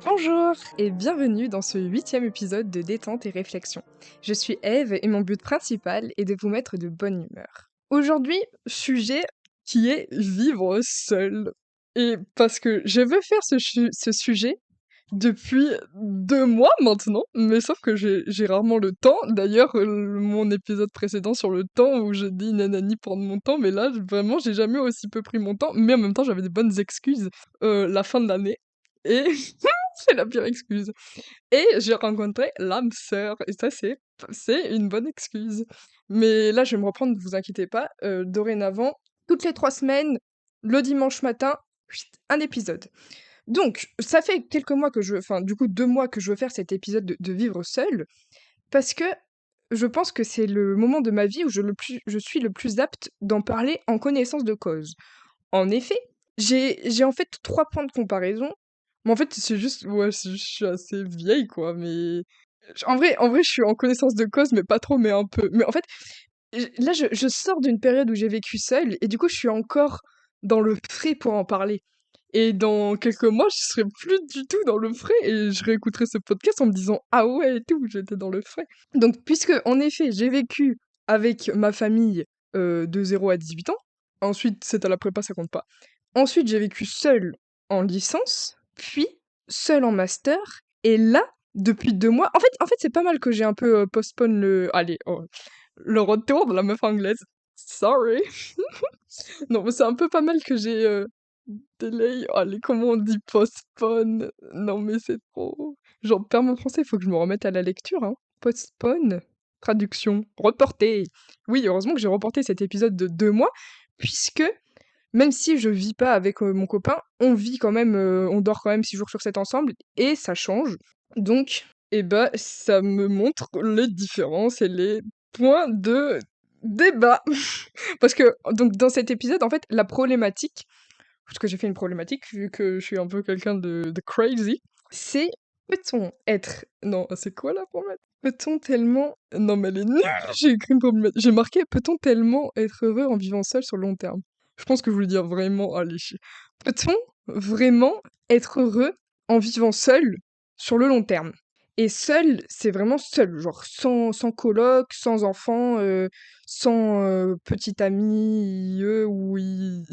Bonjour et bienvenue dans ce 8e épisode de Détente et Réflexion. Je suis Eve et mon but principal est de vous mettre de bonne humeur. Aujourd'hui, sujet qui est vivre seul. Et parce que je veux faire ce sujet depuis 2 mois maintenant, mais sauf que j'ai rarement le temps. D'ailleurs, mon épisode précédent sur le temps où j'ai dit nanani prendre mon temps, mais là, vraiment, j'ai jamais aussi peu pris mon temps. Mais en même temps, j'avais des bonnes excuses la fin de l'année. Et c'est la pire excuse. Et j'ai rencontré l'âme sœur. Et ça, c'est une bonne excuse. Mais là, je vais me reprendre, ne vous inquiétez pas. Dorénavant, toutes les 3 semaines, le dimanche matin, chut, un épisode. Donc, ça fait quelques mois que enfin, du coup, 2 mois que je veux faire cet épisode de vivre seul, parce que je pense que c'est le moment de ma vie où je suis le plus apte d'en parler en connaissance de cause. En effet, j'ai en fait 3 points de comparaison, mais en fait, c'est juste, ouais, je suis assez vieille, quoi, mais en vrai, je suis en connaissance de cause, mais pas trop, mais un peu. Mais en fait, là, je sors d'une période où j'ai vécu seule, et du coup, je suis encore dans le frais pour en parler. Et dans quelques mois, je serai plus du tout dans le frais et je réécouterai ce podcast en me disant ah ouais et tout, j'étais dans le frais. Donc, puisque en effet, j'ai vécu avec ma famille de 0 à 18 ans, ensuite c'est à la prépa, ça compte pas. Ensuite, j'ai vécu seule en licence, puis seule en master, et là, depuis 2 mois, en fait, c'est pas mal que j'ai un peu postpone allez, le retour de la meuf anglaise. Sorry. Non, mais c'est un peu pas mal que j'ai delay. Allez, comment on dit postpone? Non, mais c'est trop. Genre, perds mon français, faut que je me remette à la lecture, hein. Postpone. Traduction. Reporter. Oui, heureusement que j'ai reporté cet épisode de 2 mois, puisque même si je vis pas avec mon copain, on vit quand même, on dort quand même 6 jours sur 7 ensemble, et ça change. Donc, eh ben, ça me montre les différences et les points de débat. Parce que, donc, dans cet épisode, en fait, la problématique, parce que j'ai fait une problématique, vu que je suis un peu quelqu'un de crazy, c'est peut-on être. Non, c'est quoi la problématique? Peut-on tellement. Non, mais elle est nulle! J'ai écrit une problématique. J'ai marqué peut-on tellement être heureux en vivant seul sur le long terme? Je pense que je voulais dire vraiment. Allez, peut-on vraiment être heureux en vivant seul sur le long terme? Et seul, c'est vraiment seul, genre sans coloc, sans enfant, sans petit ami, eux ou i,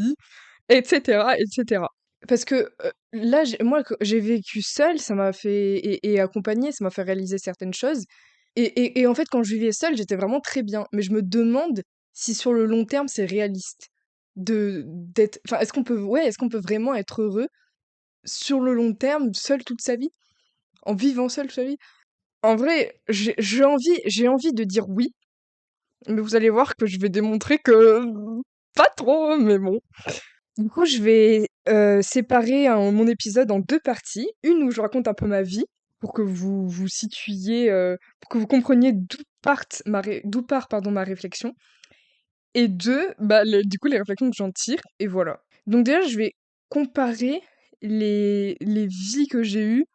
etc., etc. Parce que là, moi, j'ai vécu seule, ça m'a fait, et accompagnée, ça m'a fait réaliser certaines choses. Et en fait, quand je vivais seule, j'étais vraiment très bien. Mais je me demande si sur le long terme, c'est réaliste d'être. Enfin, est-ce qu'on peut vraiment être heureux sur le long terme, seul toute sa vie, en vivant seul toute sa vie? En vrai, j'ai envie de dire oui, mais vous allez voir que je vais démontrer que pas trop, mais bon. Du coup, je vais séparer mon épisode en 2 parties. Une où je raconte un peu ma vie, pour que vous vous situiez, pour que vous compreniez d'où part pardon, ma réflexion. Et deux, bah, du coup, les réflexions que j'en tire, et voilà. Donc déjà, je vais comparer les vies que j'ai eues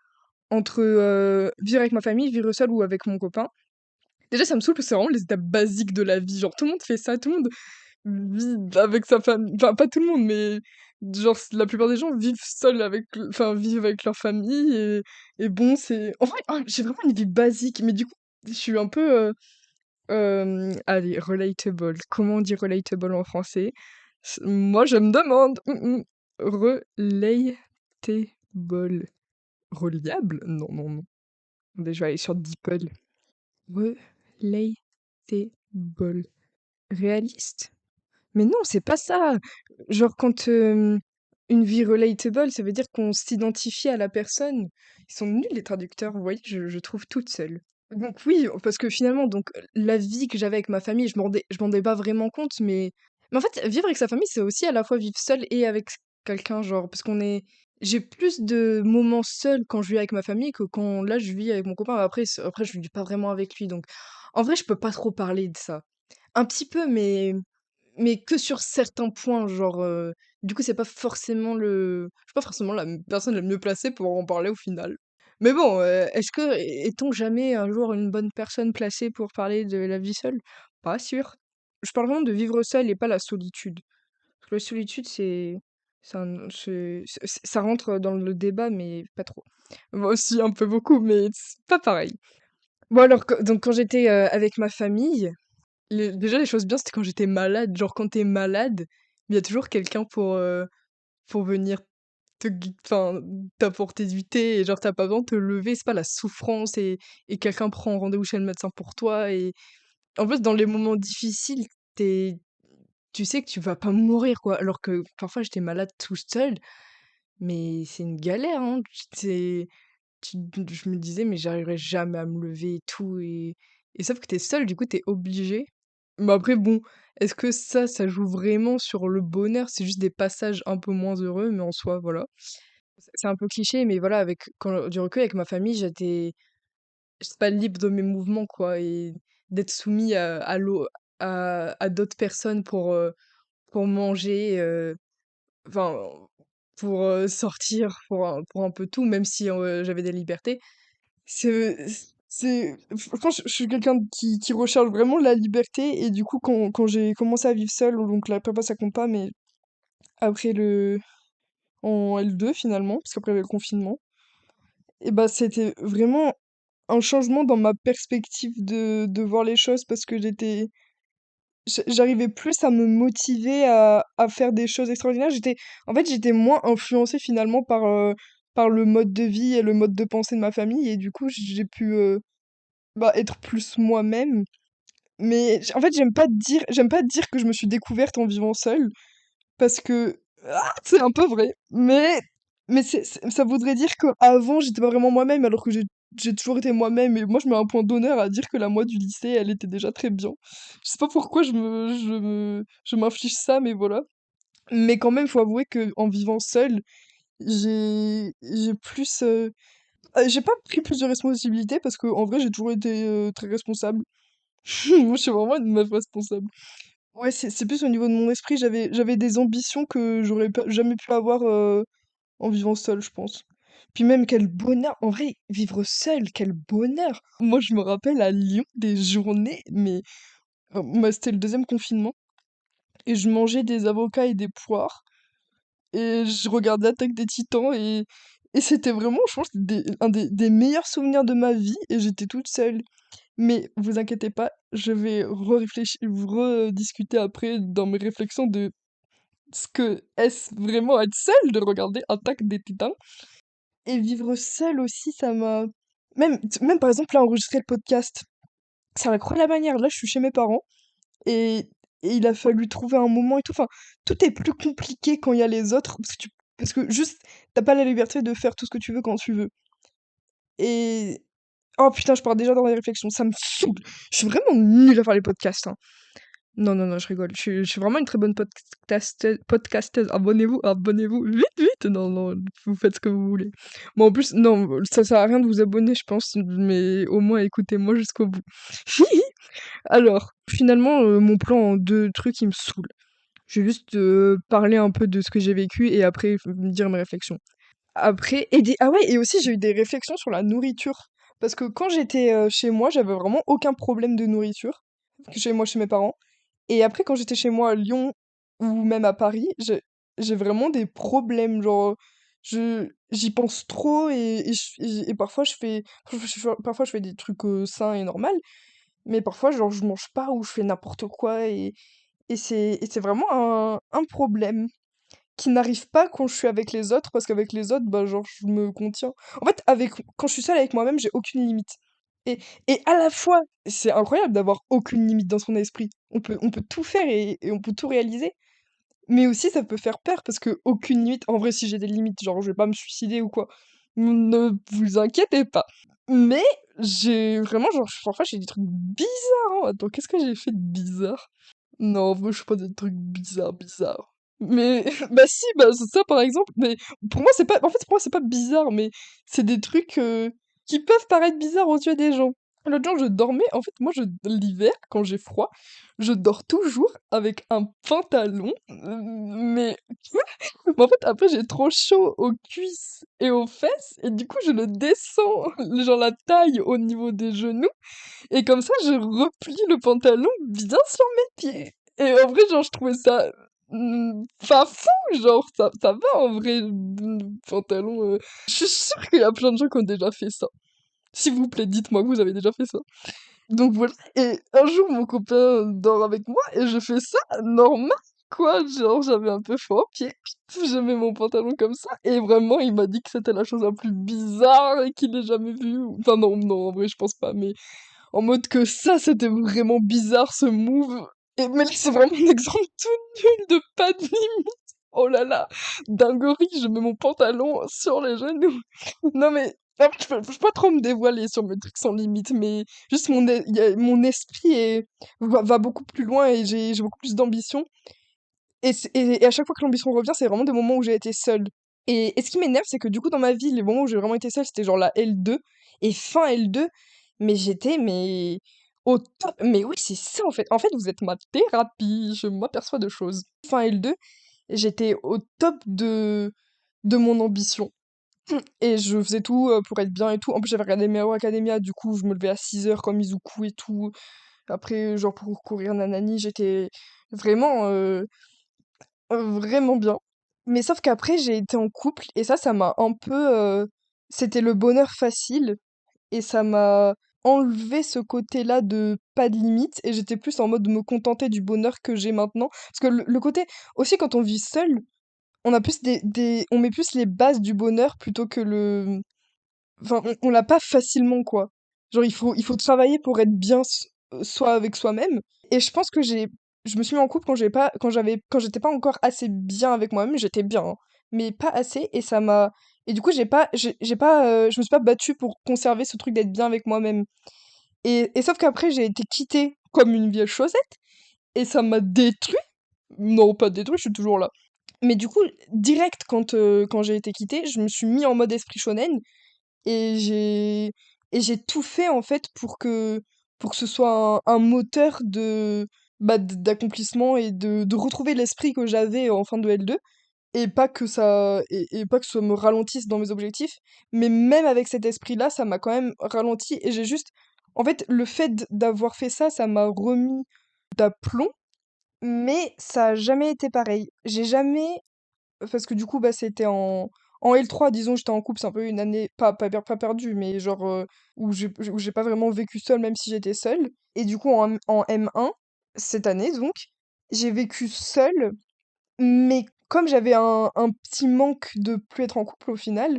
entre vivre avec ma famille, vivre seul ou avec mon copain. Déjà, ça me saoule parce que c'est vraiment les étapes basiques de la vie. Genre, tout le monde fait ça, tout le monde vit avec sa famille. Enfin, pas tout le monde, mais genre, la plupart des gens vivent seuls enfin, vivent avec leur famille. Et bon, c'est. En vrai, j'ai vraiment une vie basique, mais du coup, je suis un peu. Allez, relatable. Comment on dit relatable en français? Moi, je me demande. Relatable. Reliable? Non, non, non. Attendez, je vais aller sur DeepL. Relatable. Réaliste? Mais non, c'est pas ça! Genre quand, une vie relatable, ça veut dire qu'on s'identifie à la personne. Ils sont nuls les traducteurs, vous voyez? Je trouve toute seule. Donc oui, parce que finalement, donc la vie que j'avais avec ma famille, je m'en rendais pas vraiment compte, mais en fait, vivre avec sa famille, c'est aussi à la fois vivre seul et avec quelqu'un, genre parce qu'on est j'ai plus de moments seuls quand je vis avec ma famille que quand là, je vis avec mon copain. Après je vis pas vraiment avec lui, donc en vrai, je peux pas trop parler de ça. Un petit peu, mais que sur certains points, genre, du coup, c'est pas forcément je suis pas forcément la personne la mieux placée pour en parler au final. Mais bon, est-on jamais un jour une bonne personne placée pour parler de la vie seule? Pas sûr. Je parle vraiment de vivre seul et pas la solitude. Parce que la solitude, c'est Ça rentre dans le débat, mais pas trop. Moi aussi, un peu beaucoup, mais c'est pas pareil. Bon alors, donc quand j'étais avec ma famille, déjà les choses bien, c'était quand j'étais malade. Genre quand t'es malade, il y a toujours quelqu'un pour venir enfin, t'apporter du thé, et genre t'as pas besoin de te lever, c'est pas la souffrance, et quelqu'un prend rendez-vous chez le médecin pour toi. Et en plus, dans les moments difficiles, t'es, tu sais que tu vas pas mourir, quoi. Alors que parfois j'étais malade tout seul, mais c'est une galère, hein. Je me disais, mais j'arriverai jamais à me lever et tout. Et sauf que t'es seul, du coup, t'es obligé. Mais après, bon, est-ce que ça joue vraiment sur le bonheur? C'est juste des passages un peu moins heureux, mais en soi, voilà. C'est un peu cliché, mais voilà, du recul avec ma famille, j'étais pas libre de mes mouvements, quoi. Et d'être soumis à d'autres personnes pour manger, enfin, pour sortir, pour un peu tout, même si j'avais des libertés. C'est franchement, je suis quelqu'un qui recherche vraiment la liberté. Et du coup, quand j'ai commencé à vivre seule, donc la prépa ça compte pas, mais après en L2 finalement, parce qu'après il y avait le confinement, et bah c'était vraiment un changement dans ma perspective de voir les choses, parce que j'arrivais plus à me motiver à faire des choses extraordinaires. En fait, j'étais moins influencée finalement par le mode de vie et le mode de pensée de ma famille, et du coup, j'ai pu bah, être plus moi-même. Mais en fait, j'aime pas dire que je me suis découverte en vivant seule, parce que c'est un peu vrai. Mais ça voudrait dire qu'avant, j'étais pas vraiment moi-même, alors que j'ai toujours été moi-même. Et moi, je mets un point d'honneur à dire que la moi du lycée, elle était déjà très bien. Je sais pas pourquoi je m'inflige ça, mais voilà. Mais quand même, faut avouer que en vivant seule, j'ai plus. J'ai pas pris plus de responsabilités, parce que en vrai, j'ai toujours été très responsable. Moi, je suis vraiment une meuf responsable. Ouais, c'est plus au niveau de mon esprit. J'avais des ambitions que jamais pu avoir en vivant seule, je pense. Puis même, quel bonheur! En vrai, vivre seul, quel bonheur! Moi, je me rappelle à Lyon des journées, mais moi, c'était le deuxième confinement, et je mangeais des avocats et des poires, et je regardais Attaque des Titans, et c'était vraiment, je pense, un des meilleurs souvenirs de ma vie, et j'étais toute seule. Mais vous inquiétez pas, je vais réfléchir, rediscuter après dans mes réflexions de ce que est-ce vraiment être seul, de regarder Attaque des Titans. Et vivre seul aussi, ça m'a... Même par exemple, là, enregistrer le podcast, ça va croire la manière. Là, je suis chez mes parents, et, et il a fallu trouver un moment et tout. Enfin, tout est plus compliqué quand il y a les autres, parce que juste, t'as pas la liberté de faire tout ce que tu veux quand tu veux. Et... Oh putain, je pars déjà dans les réflexions, ça me saoule. Je suis vraiment nulle à faire les podcasts, hein. Non, non, non, je rigole. Je suis vraiment une très bonne podcasteuse. Abonnez-vous, abonnez-vous. Vite, vite. Non, non, vous faites ce que vous voulez. Bon, en plus, non, ça sert à rien de vous abonner, je pense, mais au moins écoutez-moi jusqu'au bout. Alors, finalement, mon plan en deux trucs, il me saoule. Je vais juste parler un peu de ce que j'ai vécu, et après me dire mes réflexions. Après, ah ouais, et aussi j'ai eu des réflexions sur la nourriture. Parce que quand j'étais chez moi, j'avais vraiment aucun problème de nourriture. Chez moi, chez mes parents. Et après, quand j'étais chez moi à Lyon, ou même à Paris, j'ai vraiment des problèmes. Genre, j'y pense trop, et parfois je fais des trucs sains et normaux, mais parfois, genre, je mange pas, ou je fais n'importe quoi, et c'est vraiment un problème qui n'arrive pas quand je suis avec les autres, parce qu'avec les autres, bah, genre, je me contiens. En fait, quand je suis seule avec moi-même, j'ai aucune limite. Et, et à la fois, c'est incroyable d'avoir aucune limite dans son esprit. On peut tout faire, et on peut tout réaliser. Mais aussi, ça peut faire peur, parce que aucune limite, en vrai, si j'ai des limites, genre, je vais pas me suicider ou quoi. Ne vous inquiétez pas. Mais j'ai vraiment, genre, parfois, j'ai des trucs bizarres, hein. Attends, qu'est-ce que j'ai fait de bizarre? Non, moi, je fais pas des trucs bizarres, bizarres. Mais, bah si, bah c'est ça par exemple. Mais pour moi, c'est pas, en fait, pour moi, c'est pas bizarre, mais c'est des trucs qui peuvent paraître bizarres aux yeux des gens. L'autre jour, je dormais, en fait, moi, l'hiver, quand j'ai froid, je dors toujours avec un pantalon, mais mais en fait, après, j'ai trop chaud aux cuisses et aux fesses, et du coup, je le descends, genre la taille au niveau des genoux, et comme ça, je replie le pantalon bien sur mes pieds. Et en vrai, genre, je trouvais ça. Pas fou, genre, ça va en vrai, pantalon. Je suis sûre qu'il y a plein de gens qui ont déjà fait ça. S'il vous plaît, dites-moi que vous avez déjà fait ça. Donc voilà, et un jour mon copain dort avec moi et je fais ça normal, quoi. Genre, j'avais un peu froid au pied, je mets mon pantalon comme ça, et vraiment, il m'a dit que c'était la chose la plus bizarre et qu'il ait jamais vue. Enfin, non, non, en vrai, je pense pas, mais en mode que ça, c'était vraiment bizarre ce move. Et mais là, c'est vraiment un exemple tout nul de pas de limite. Oh là là, dinguerie, je mets mon pantalon sur les genoux. Non mais, en fait, je peux pas trop me dévoiler sur mes trucs sans limite, mais juste mon esprit va beaucoup plus loin et j'ai beaucoup plus d'ambition. Et à chaque fois que l'ambition revient, c'est vraiment des moments où j'ai été seule. Et ce qui m'énerve, c'est que du coup, dans ma vie, les moments où j'ai vraiment été seule, c'était genre la L2 et fin L2, mais j'étais mais au top. Mais oui, c'est ça en fait. En fait, vous êtes ma thérapie, je m'aperçois de choses. Fin L2, j'étais au top de mon ambition. Et je faisais tout pour être bien et tout. En plus, j'avais regardé My Hero Academia, du coup, je me levais à 6 heures comme Izuku et tout. Après, genre, pour courir nanani, j'étais vraiment, vraiment bien. Mais sauf qu'après, j'ai été en couple, et ça m'a un peu... C'était le bonheur facile, et ça m'a enlevé ce côté-là de pas de limite, et j'étais plus en mode de me contenter du bonheur que j'ai maintenant. Parce que le côté... Aussi, quand on vit seul, on a plus on met plus les bases du bonheur plutôt que le... Enfin, on l'a pas facilement, quoi. Genre, il faut travailler pour être bien soi avec soi-même. Et je pense que je me suis mis en couple quand j'étais pas encore assez bien avec moi-même. J'étais bien, hein, mais pas assez. Et ça m'a, et du coup, j'ai pas, je me suis pas battue pour conserver ce truc d'être bien avec moi-même. Et sauf qu'après, j'ai été quittée comme une vieille chaussette. Et ça m'a détruit. Non, pas détruit, je suis toujours là. Mais du coup, direct, quand j'ai été quittée, je me suis mis en mode esprit shonen et j'ai tout fait en fait pour que ce soit un moteur d'accomplissement et de retrouver l'esprit que j'avais en fin de L2 et pas que ça me ralentisse dans mes objectifs, mais même avec cet esprit-là, ça m'a quand même ralenti et j'ai juste en fait le fait d'avoir fait ça, ça m'a remis d'aplomb, mais ça a jamais été pareil. J'ai jamais parce que du coup, bah, c'était en L3, disons, j'étais en couple, c'est un peu une année, pas perdue, mais genre, où j'ai pas vraiment vécu seule, même si j'étais seule. Et du coup, en M1, cette année, donc, j'ai vécu seule, mais comme j'avais un petit manque de plus être en couple au final,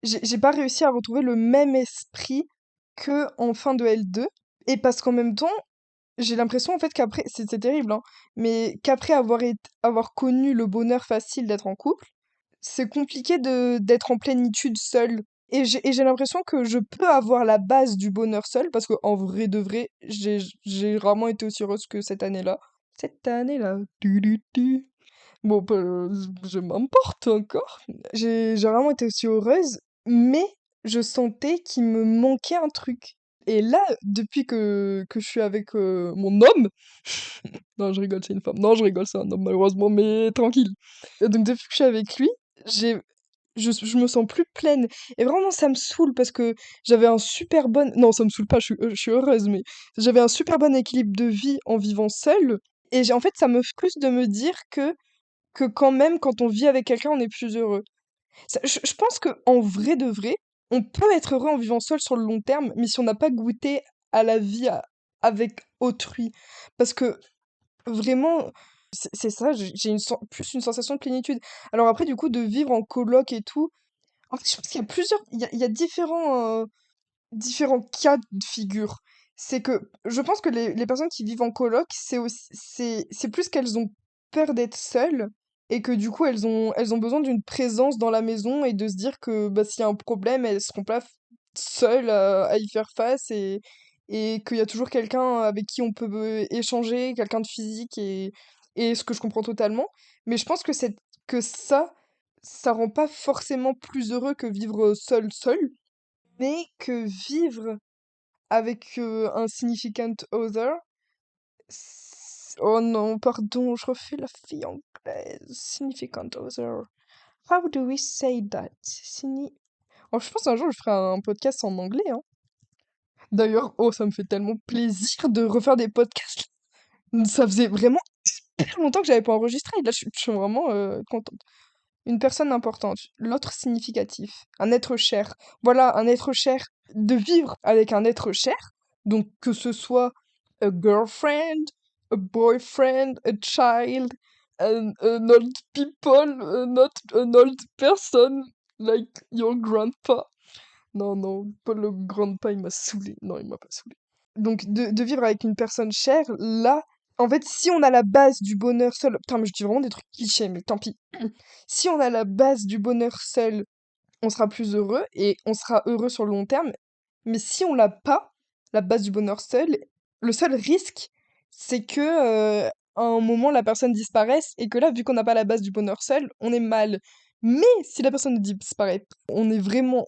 j'ai pas réussi à retrouver le même esprit que en fin de L2. Et parce qu'en même temps, j'ai l'impression en fait qu'après, c'est terrible, hein, mais qu'après avoir connu le bonheur facile d'être en couple, c'est compliqué d'être en plénitude seule. Et j'ai l'impression que je peux avoir la base du bonheur seul, parce qu'en vrai de vrai, j'ai rarement été aussi heureuse que cette année-là. Cette année-là. Tu. Bon, bah, je m'emporte encore. J'ai vraiment été aussi heureuse, mais je sentais qu'il me manquait un truc. Et là, depuis que je suis avec mon homme, non, je rigole, c'est une femme. Non, je rigole, c'est un homme, malheureusement, mais tranquille. Et donc, depuis que je suis avec lui, j'ai, je me sens plus pleine. Et vraiment, ça me saoule parce que j'avais un super bon. Non, ça me saoule pas, je suis heureuse, mais j'avais un super bon équilibre de vie en vivant seule. Et en fait, ça me frustre de me dire que quand même, quand on vit avec quelqu'un, on est plus heureux. Je pense que en vrai de vrai, on peut être heureux en vivant seul sur le long terme, mais si on n'a pas goûté à la vie avec autrui. Parce que vraiment, c'est ça, j'ai plus une sensation de plénitude. Alors après, du coup, de vivre en coloc et tout, en fait, je pense qu'il y a il y a différents cas de figure. C'est que je pense que les personnes qui vivent en coloc, c'est plus qu'elles ont peur d'être seules et que du coup elles ont besoin d'une présence dans la maison et de se dire que bah, s'il y a un problème, elles seront pas seules à y faire face et qu'il y a toujours quelqu'un avec qui on peut échanger, quelqu'un de physique et ce que je comprends totalement. Mais je pense que ça rend pas forcément plus heureux que vivre seul mais que vivre avec un significant other. Oh non, pardon, je refais la fille anglaise. Significant other. How do we say that? Oh, je pense un jour je ferai un podcast en anglais, hein. D'ailleurs, oh, ça me fait tellement plaisir de refaire des podcasts. Ça faisait vraiment super longtemps que j'avais pas enregistré. Là, je suis vraiment contente. Une personne importante. L'autre significatif. Un être cher. Voilà, un être cher. De vivre avec un être cher. Donc, que ce soit a girlfriend, a boyfriend, a child, an old people, not an old person, like your grandpa. Non, non, pas le grandpa, il m'a saoulé. Non, il m'a pas saoulé. Donc, de vivre avec une personne chère, là, en fait, si on a la base du bonheur seul, putain, mais je dis vraiment des trucs clichés, mais tant pis. Si on a la base du bonheur seul, on sera plus heureux et on sera heureux sur le long terme. Mais si on l'a pas, la base du bonheur seul, le seul risque, c'est que à un moment la personne disparaisse et que là, vu qu'on n'a pas la base du bonheur seul, on est mal. Mais si la personne ne disparaît, on est vraiment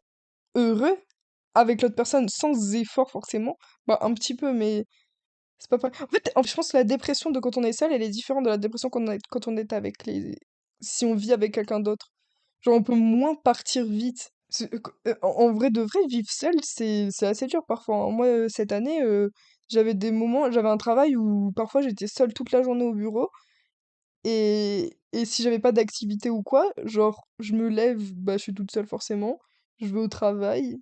heureux avec l'autre personne sans effort forcément, bah un petit peu, mais c'est pas pareil. En fait, je pense que la dépression de quand on est seul, elle est différente de la dépression qu'on a quand on est avec les... Si on vit avec quelqu'un d'autre. Genre, on peut moins partir vite. En vrai de vrai, vivre seul, c'est assez dur parfois, hein. Moi, cette année, j'avais des moments, j'avais un travail où parfois j'étais seule toute la journée au bureau. Et si j'avais pas d'activité ou quoi, genre, je me lève, bah, je suis toute seule forcément. Je vais au travail,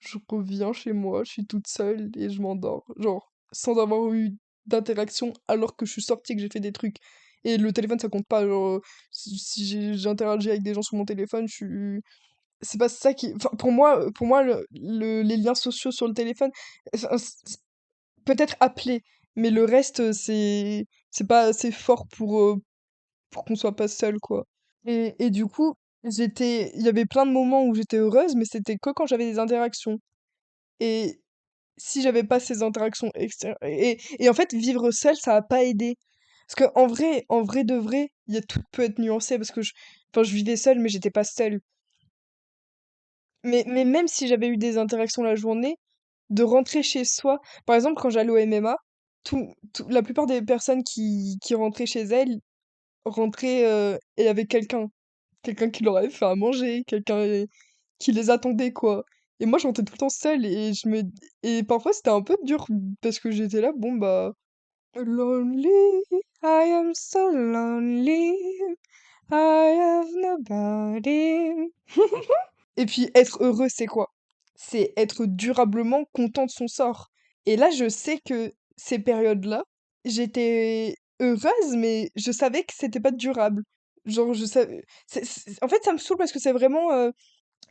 je reviens chez moi, je suis toute seule et je m'endors. Genre, sans avoir eu d'interaction alors que je suis sortie, que j'ai fait des trucs. Et le téléphone, ça compte pas. Genre, si j'ai interagi avec des gens sur mon téléphone, je suis... C'est pas ça qui... Enfin, pour moi les liens sociaux sur le téléphone, enfin, peut-être appeler, mais le reste, c'est pas assez fort pour qu'on soit pas seul, quoi. Et du coup, il y avait plein de moments où j'étais heureuse, mais c'était que quand j'avais des interactions. Et si j'avais pas ces interactions extérieures, et en fait, vivre seul, ça a pas aidé. Parce que en vrai de vrai, tout peut être nuancé parce que enfin, je vivais seule, mais j'étais pas seule. Mais même si j'avais eu des interactions la journée, de rentrer chez soi, par exemple, quand j'allais au MMA, la plupart des personnes qui rentraient chez elles rentraient et avec quelqu'un qui leur avait fait à manger, quelqu'un qui les attendait, quoi. Et moi, je rentrais tout le temps seule et parfois c'était un peu dur parce que j'étais là, bon bah, lonely, I am so lonely, I have nobody. Et puis être heureux, c'est quoi? C'est être durablement content de son sort. Et là, je sais que ces périodes-là, j'étais heureuse, mais je savais que c'était pas durable. Genre, je savais. En fait, ça me saoule parce que c'est vraiment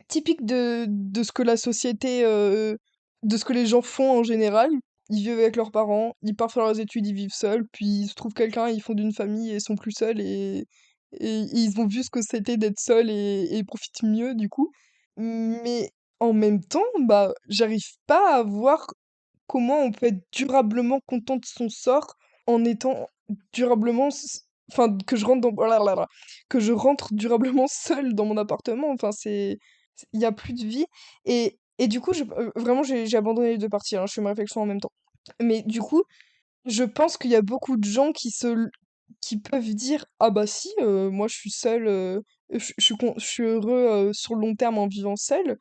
typique de ce que la société, de ce que les gens font en général. Ils vivent avec leurs parents, ils partent faire leurs études, ils vivent seuls, puis ils se trouvent quelqu'un, ils font d'une famille et ils sont plus seuls et ils ont vu ce que c'était d'être seuls et ils profitent mieux du coup. Mais en même temps, bah, j'arrive pas à voir comment on peut être durablement content de son sort en étant durablement, enfin, que je rentre blablabla, que je rentre durablement seule dans mon appartement. Enfin, il y a plus de vie. Et du coup, vraiment, j'ai abandonné les deux parties, hein, je fais ma réflexion en même temps. Mais du coup, je pense qu'il y a beaucoup de gens qui peuvent dire, ah bah si, moi je suis seule, je suis heureux sur le long terme en vivant seul.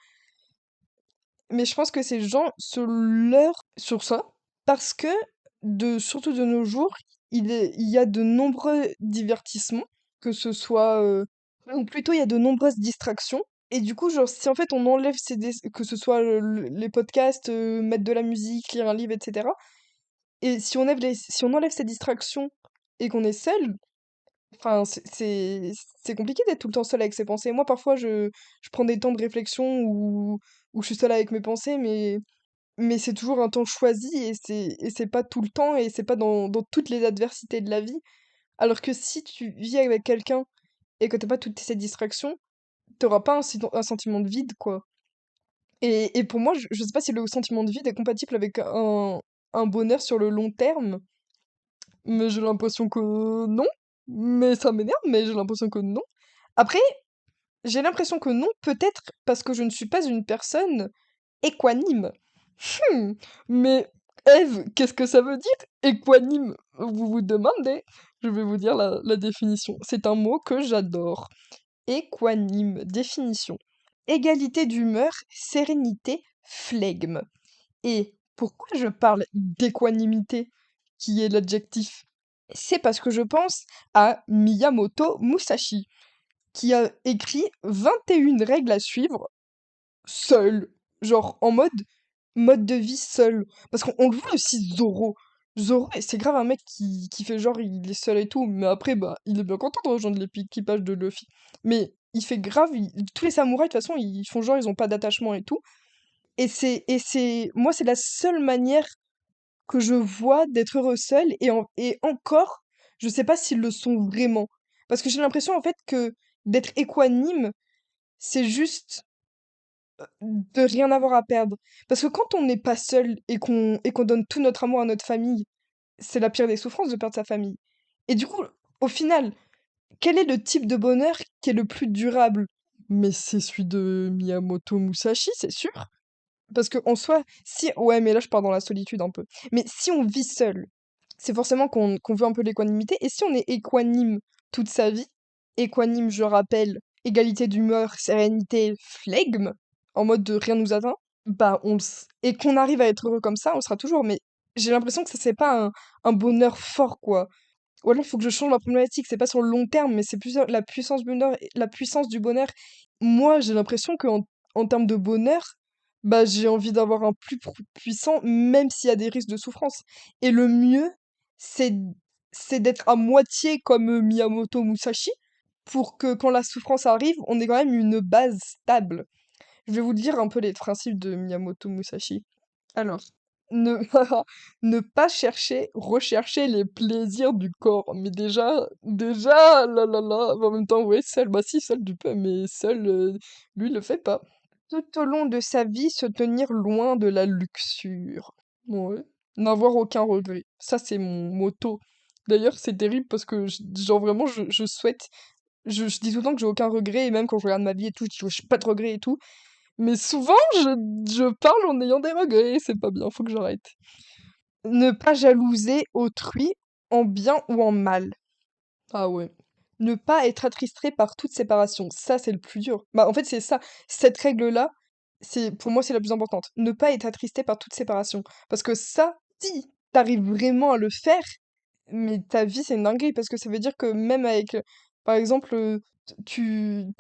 Mais je pense que ces gens se leurrent sur ça parce que, surtout de nos jours, il y a de nombreux divertissements, que ce soit, ou plutôt il y a de nombreuses distractions. Et du coup, genre, si en fait on enlève que ce soit les podcasts, mettre de la musique, lire un livre, etc. Et si on enlève ces distractions et qu'on est seul, enfin, c'est compliqué d'être tout le temps seul avec ses pensées. Moi, parfois, je prends des temps de réflexion où je suis seule avec mes pensées, mais c'est toujours un temps choisi et c'est pas tout le temps et c'est pas dans toutes les adversités de la vie. Alors que si tu vis avec quelqu'un et que t'as pas toutes ces distractions, t'auras pas un sentiment de vide, quoi. Et pour moi, je sais pas si le sentiment de vide est compatible avec un bonheur sur le long terme, mais j'ai l'impression que non. Mais ça m'énerve, mais j'ai l'impression que non. Après, j'ai l'impression que non, peut-être parce que je ne suis pas une personne équanime. Hmm, mais Eve, qu'est-ce que ça veut dire équanime? Vous vous demandez? Je vais vous dire la définition. C'est un mot que j'adore. Équanime, définition. Égalité d'humeur, sérénité, flegme. Et pourquoi je parle d'équanimité, qui est l'adjectif? C'est parce que je pense à Miyamoto Musashi, qui a écrit 21 règles à suivre seul. Genre en mode de vie seul. Parce qu'on le voit aussi Zoro. Zoro, c'est grave un mec qui fait genre il est seul et tout, mais après, bah, il est bien content de rejoindre l'équipage de Luffy. Mais il fait grave, tous les samouraïs, de toute façon, ils font genre ils ont pas d'attachement et tout. Moi, c'est la seule manière que je vois d'être heureux seul, et encore, je sais pas s'ils le sont vraiment. Parce que j'ai l'impression, en fait, que d'être équanime, c'est juste de rien avoir à perdre. Parce que quand on n'est pas seul et qu'on donne tout notre amour à notre famille, c'est la pire des souffrances de perdre sa famille. Et du coup, au final, quel est le type de bonheur qui est le plus durable? Mais c'est celui de Miyamoto Musashi, c'est sûr. Parce que en soi, si ouais, mais là je pars dans la solitude un peu. Mais si on vit seul, c'est forcément qu'on veut un peu l'équanimité. Et si on est équanime toute sa vie, équanime, je rappelle, égalité d'humeur, sérénité, flegme, en mode de rien nous atteint, bah et qu'on arrive à être heureux comme ça, on sera toujours. Mais j'ai l'impression que ça c'est pas un bonheur fort, quoi. Ou alors il faut que je change ma problématique. C'est pas sur le long terme, mais c'est plus la puissance du bonheur, la puissance du bonheur. Moi, j'ai l'impression que en termes de bonheur, bah j'ai envie d'avoir un plus puissant, même s'il y a des risques de souffrance. Et le mieux, c'est c'est d'être à moitié comme Miyamoto Musashi, pour que quand la souffrance arrive, on ait quand même une base stable. Je vais vous dire un peu les principes de Miyamoto Musashi. Alors, ne, ne pas rechercher les plaisirs du corps. Mais déjà, là là là, en même temps, ouais, seul, bah si, seul du peu, mais seul, lui, il le fait pas. Tout au long de sa vie, se tenir loin de la luxure. Ouais. N'avoir aucun regret. Ça, c'est mon motto. D'ailleurs, c'est terrible parce que, genre, vraiment, je souhaite. Je dis tout le temps que j'ai aucun regret, et même quand je regarde ma vie et tout, je dis, ouais, j'ai pas de regrets et tout. Mais souvent, je parle en ayant des regrets, c'est pas bien, faut que j'arrête. Ne pas jalouser autrui en bien ou en mal. Ah ouais. Ne pas être attristé par toute séparation. Ça, c'est le plus dur. Bah, en fait, c'est ça. Cette règle-là, pour moi, c'est la plus importante. Ne pas être attristé par toute séparation. Parce que ça, si t'arrives vraiment à le faire, mais ta vie, c'est une dinguerie. Parce que ça veut dire que même avec, par exemple, tu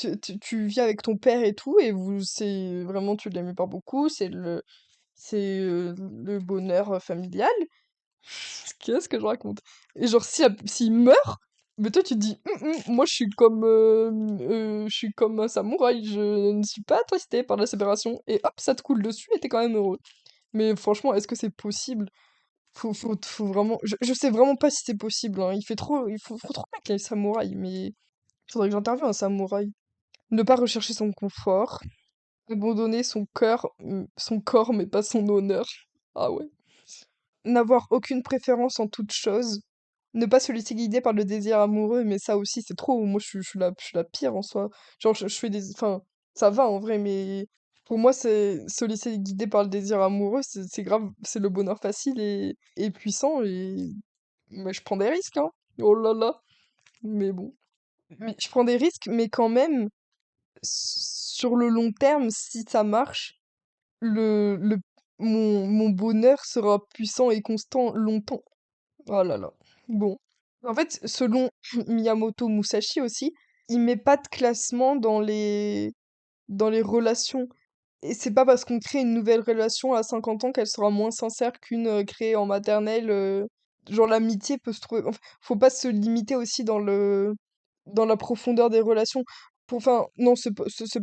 vis avec ton père et tout, et c'est vraiment, tu l'aimes pas beaucoup, c'est le bonheur familial. Qu'est-ce que je raconte? Et genre, s'il meurt, mais toi, tu te dis, moi, je suis comme un samouraï, je ne suis pas attristé par la séparation. Et hop, ça te coule dessus et t'es quand même heureux. Mais franchement, est-ce que c'est possible? Faut vraiment. Je sais vraiment pas si c'est possible, hein. Il faut trop mettre les samouraïs, mais faudrait que j'intervienne un samouraï. Ne pas rechercher son confort. Abandonner son corps, mais pas son honneur. Ah ouais. N'avoir aucune préférence en toute chose. Ne pas se laisser guider par le désir amoureux, mais ça aussi, c'est trop. Moi, je suis la pire en soi. Genre, je fais des. Enfin, ça va en vrai, mais pour moi, c'est se laisser guider par le désir amoureux, c'est grave. C'est le bonheur facile et puissant, et. Mais je prends des risques, hein. Oh là là. Mais bon. Mais je prends des risques, mais quand même, sur le long terme, si ça marche, mon bonheur sera puissant et constant longtemps. Oh là là. Bon. En fait, selon Miyamoto Musashi aussi, il met pas de classement dans les relations. Et c'est pas parce qu'on crée une nouvelle relation à 50 ans qu'elle sera moins sincère qu'une créée en maternelle. Genre l'amitié peut se trouver. Enfin, faut pas se limiter aussi dans la profondeur des relations. Enfin, non, c'est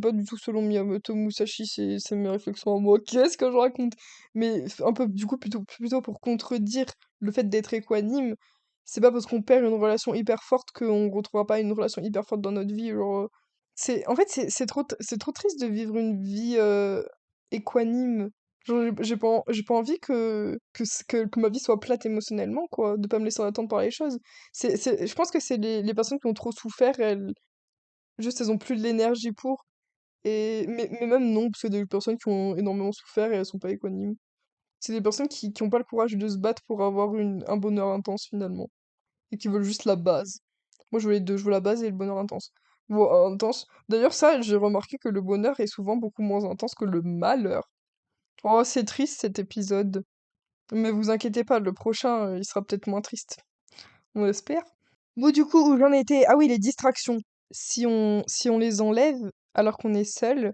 pas du tout selon Miyamoto Musashi, c'est mes réflexions à moi. Qu'est-ce que je raconte? Mais un peu, du coup, plutôt pour contredire le fait d'être équanime, c'est pas parce qu'on perd une relation hyper forte qu'on retrouvera pas une relation hyper forte dans notre vie. Genre, en fait, c'est trop triste de vivre une vie équanime. Genre, j'ai pas envie que ma vie soit plate émotionnellement, quoi, de pas me laisser attendre par les choses. Je pense que c'est les personnes qui ont trop souffert, juste, elles ont plus de l'énergie pour. Mais même non, parce que des personnes qui ont énormément souffert et elles sont pas équanimes. C'est des personnes qui ont pas le courage de se battre pour avoir un bonheur intense finalement. Et qui veulent juste la base. Moi, je veux les deux, je veux la base et le bonheur intense. Bon, intense. D'ailleurs, ça, j'ai remarqué que le bonheur est souvent beaucoup moins intense que le malheur. Oh, c'est triste cet épisode. Mais vous inquiétez pas, le prochain, il sera peut-être moins triste. on espère. Bon, du coup, où j'en étais? Ah oui, les distractions. Si on les enlève alors qu'on est seul,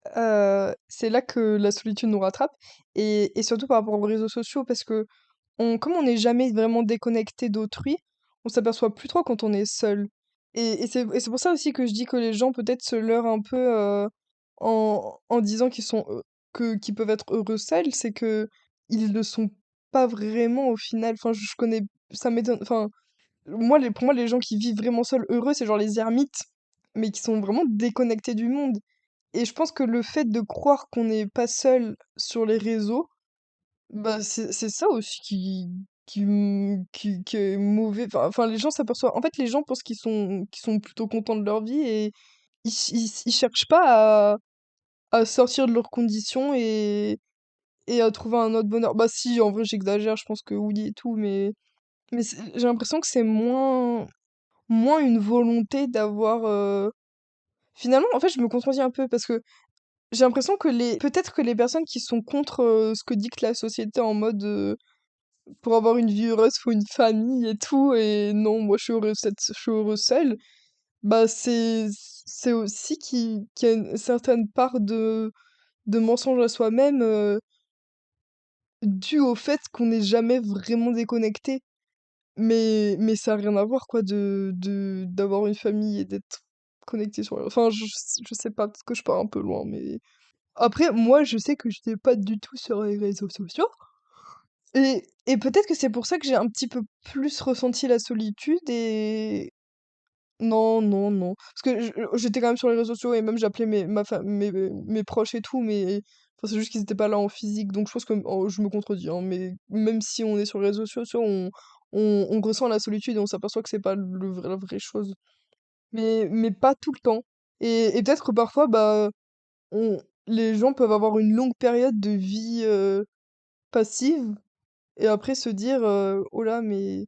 c'est là que la solitude nous rattrape. Et surtout par rapport aux réseaux sociaux, parce que comme on n'est jamais vraiment déconnecté d'autrui, on s'aperçoit plus trop quand on est seul. Et c'est pour ça aussi que je dis que les gens peut-être se leurrent un peu en disant qu'ils peuvent être heureux seuls, c'est que ils le sont pas vraiment au final. Enfin, je connais, ça m'étonne. Enfin, pour moi, les gens qui vivent vraiment seuls heureux, c'est genre les ermites, mais qui sont vraiment déconnectés du monde. Et je pense que le fait de croire qu'on n'est pas seul sur les réseaux, bah, c'est ça aussi qui est mauvais. Enfin, les gens s'aperçoivent. En fait, les gens pensent qu'ils sont plutôt contents de leur vie et ils cherchent pas à sortir de leurs conditions et à trouver un autre bonheur. Bah, si, en vrai, j'exagère, je pense que oui et tout, mais j'ai l'impression que c'est moins une volonté d'avoir. Finalement, en fait, je me contredis un peu parce que j'ai l'impression que peut-être que les personnes qui sont contre ce que dicte la société en mode pour avoir une vie heureuse, faut une famille et tout, et non, moi je suis heureux seule, bah c'est aussi qu'il y a une certaine part de mensonge à soi-même due au fait qu'on n'est jamais vraiment déconnecté. Mais ça n'a rien à voir quoi d'avoir une famille et d'être connecté sur. Enfin, je sais pas, parce que je pars un peu loin, mais. Après, moi, je sais que je n'étais pas du tout sur les réseaux sociaux. Et peut-être que c'est pour ça que j'ai un petit peu plus ressenti la solitude et... Non, non, non. Parce que j'étais quand même sur les réseaux sociaux et même j'appelais mes proches et tout, mais enfin, c'est juste qu'ils étaient pas là en physique, donc je pense que je me contredis, hein, mais même si on est sur les réseaux sociaux, on ressent la solitude et on s'aperçoit que c'est pas la vraie chose. Mais pas tout le temps. Et peut-être que parfois, bah, les gens peuvent avoir une longue période de vie passive et après se dire oh là, mais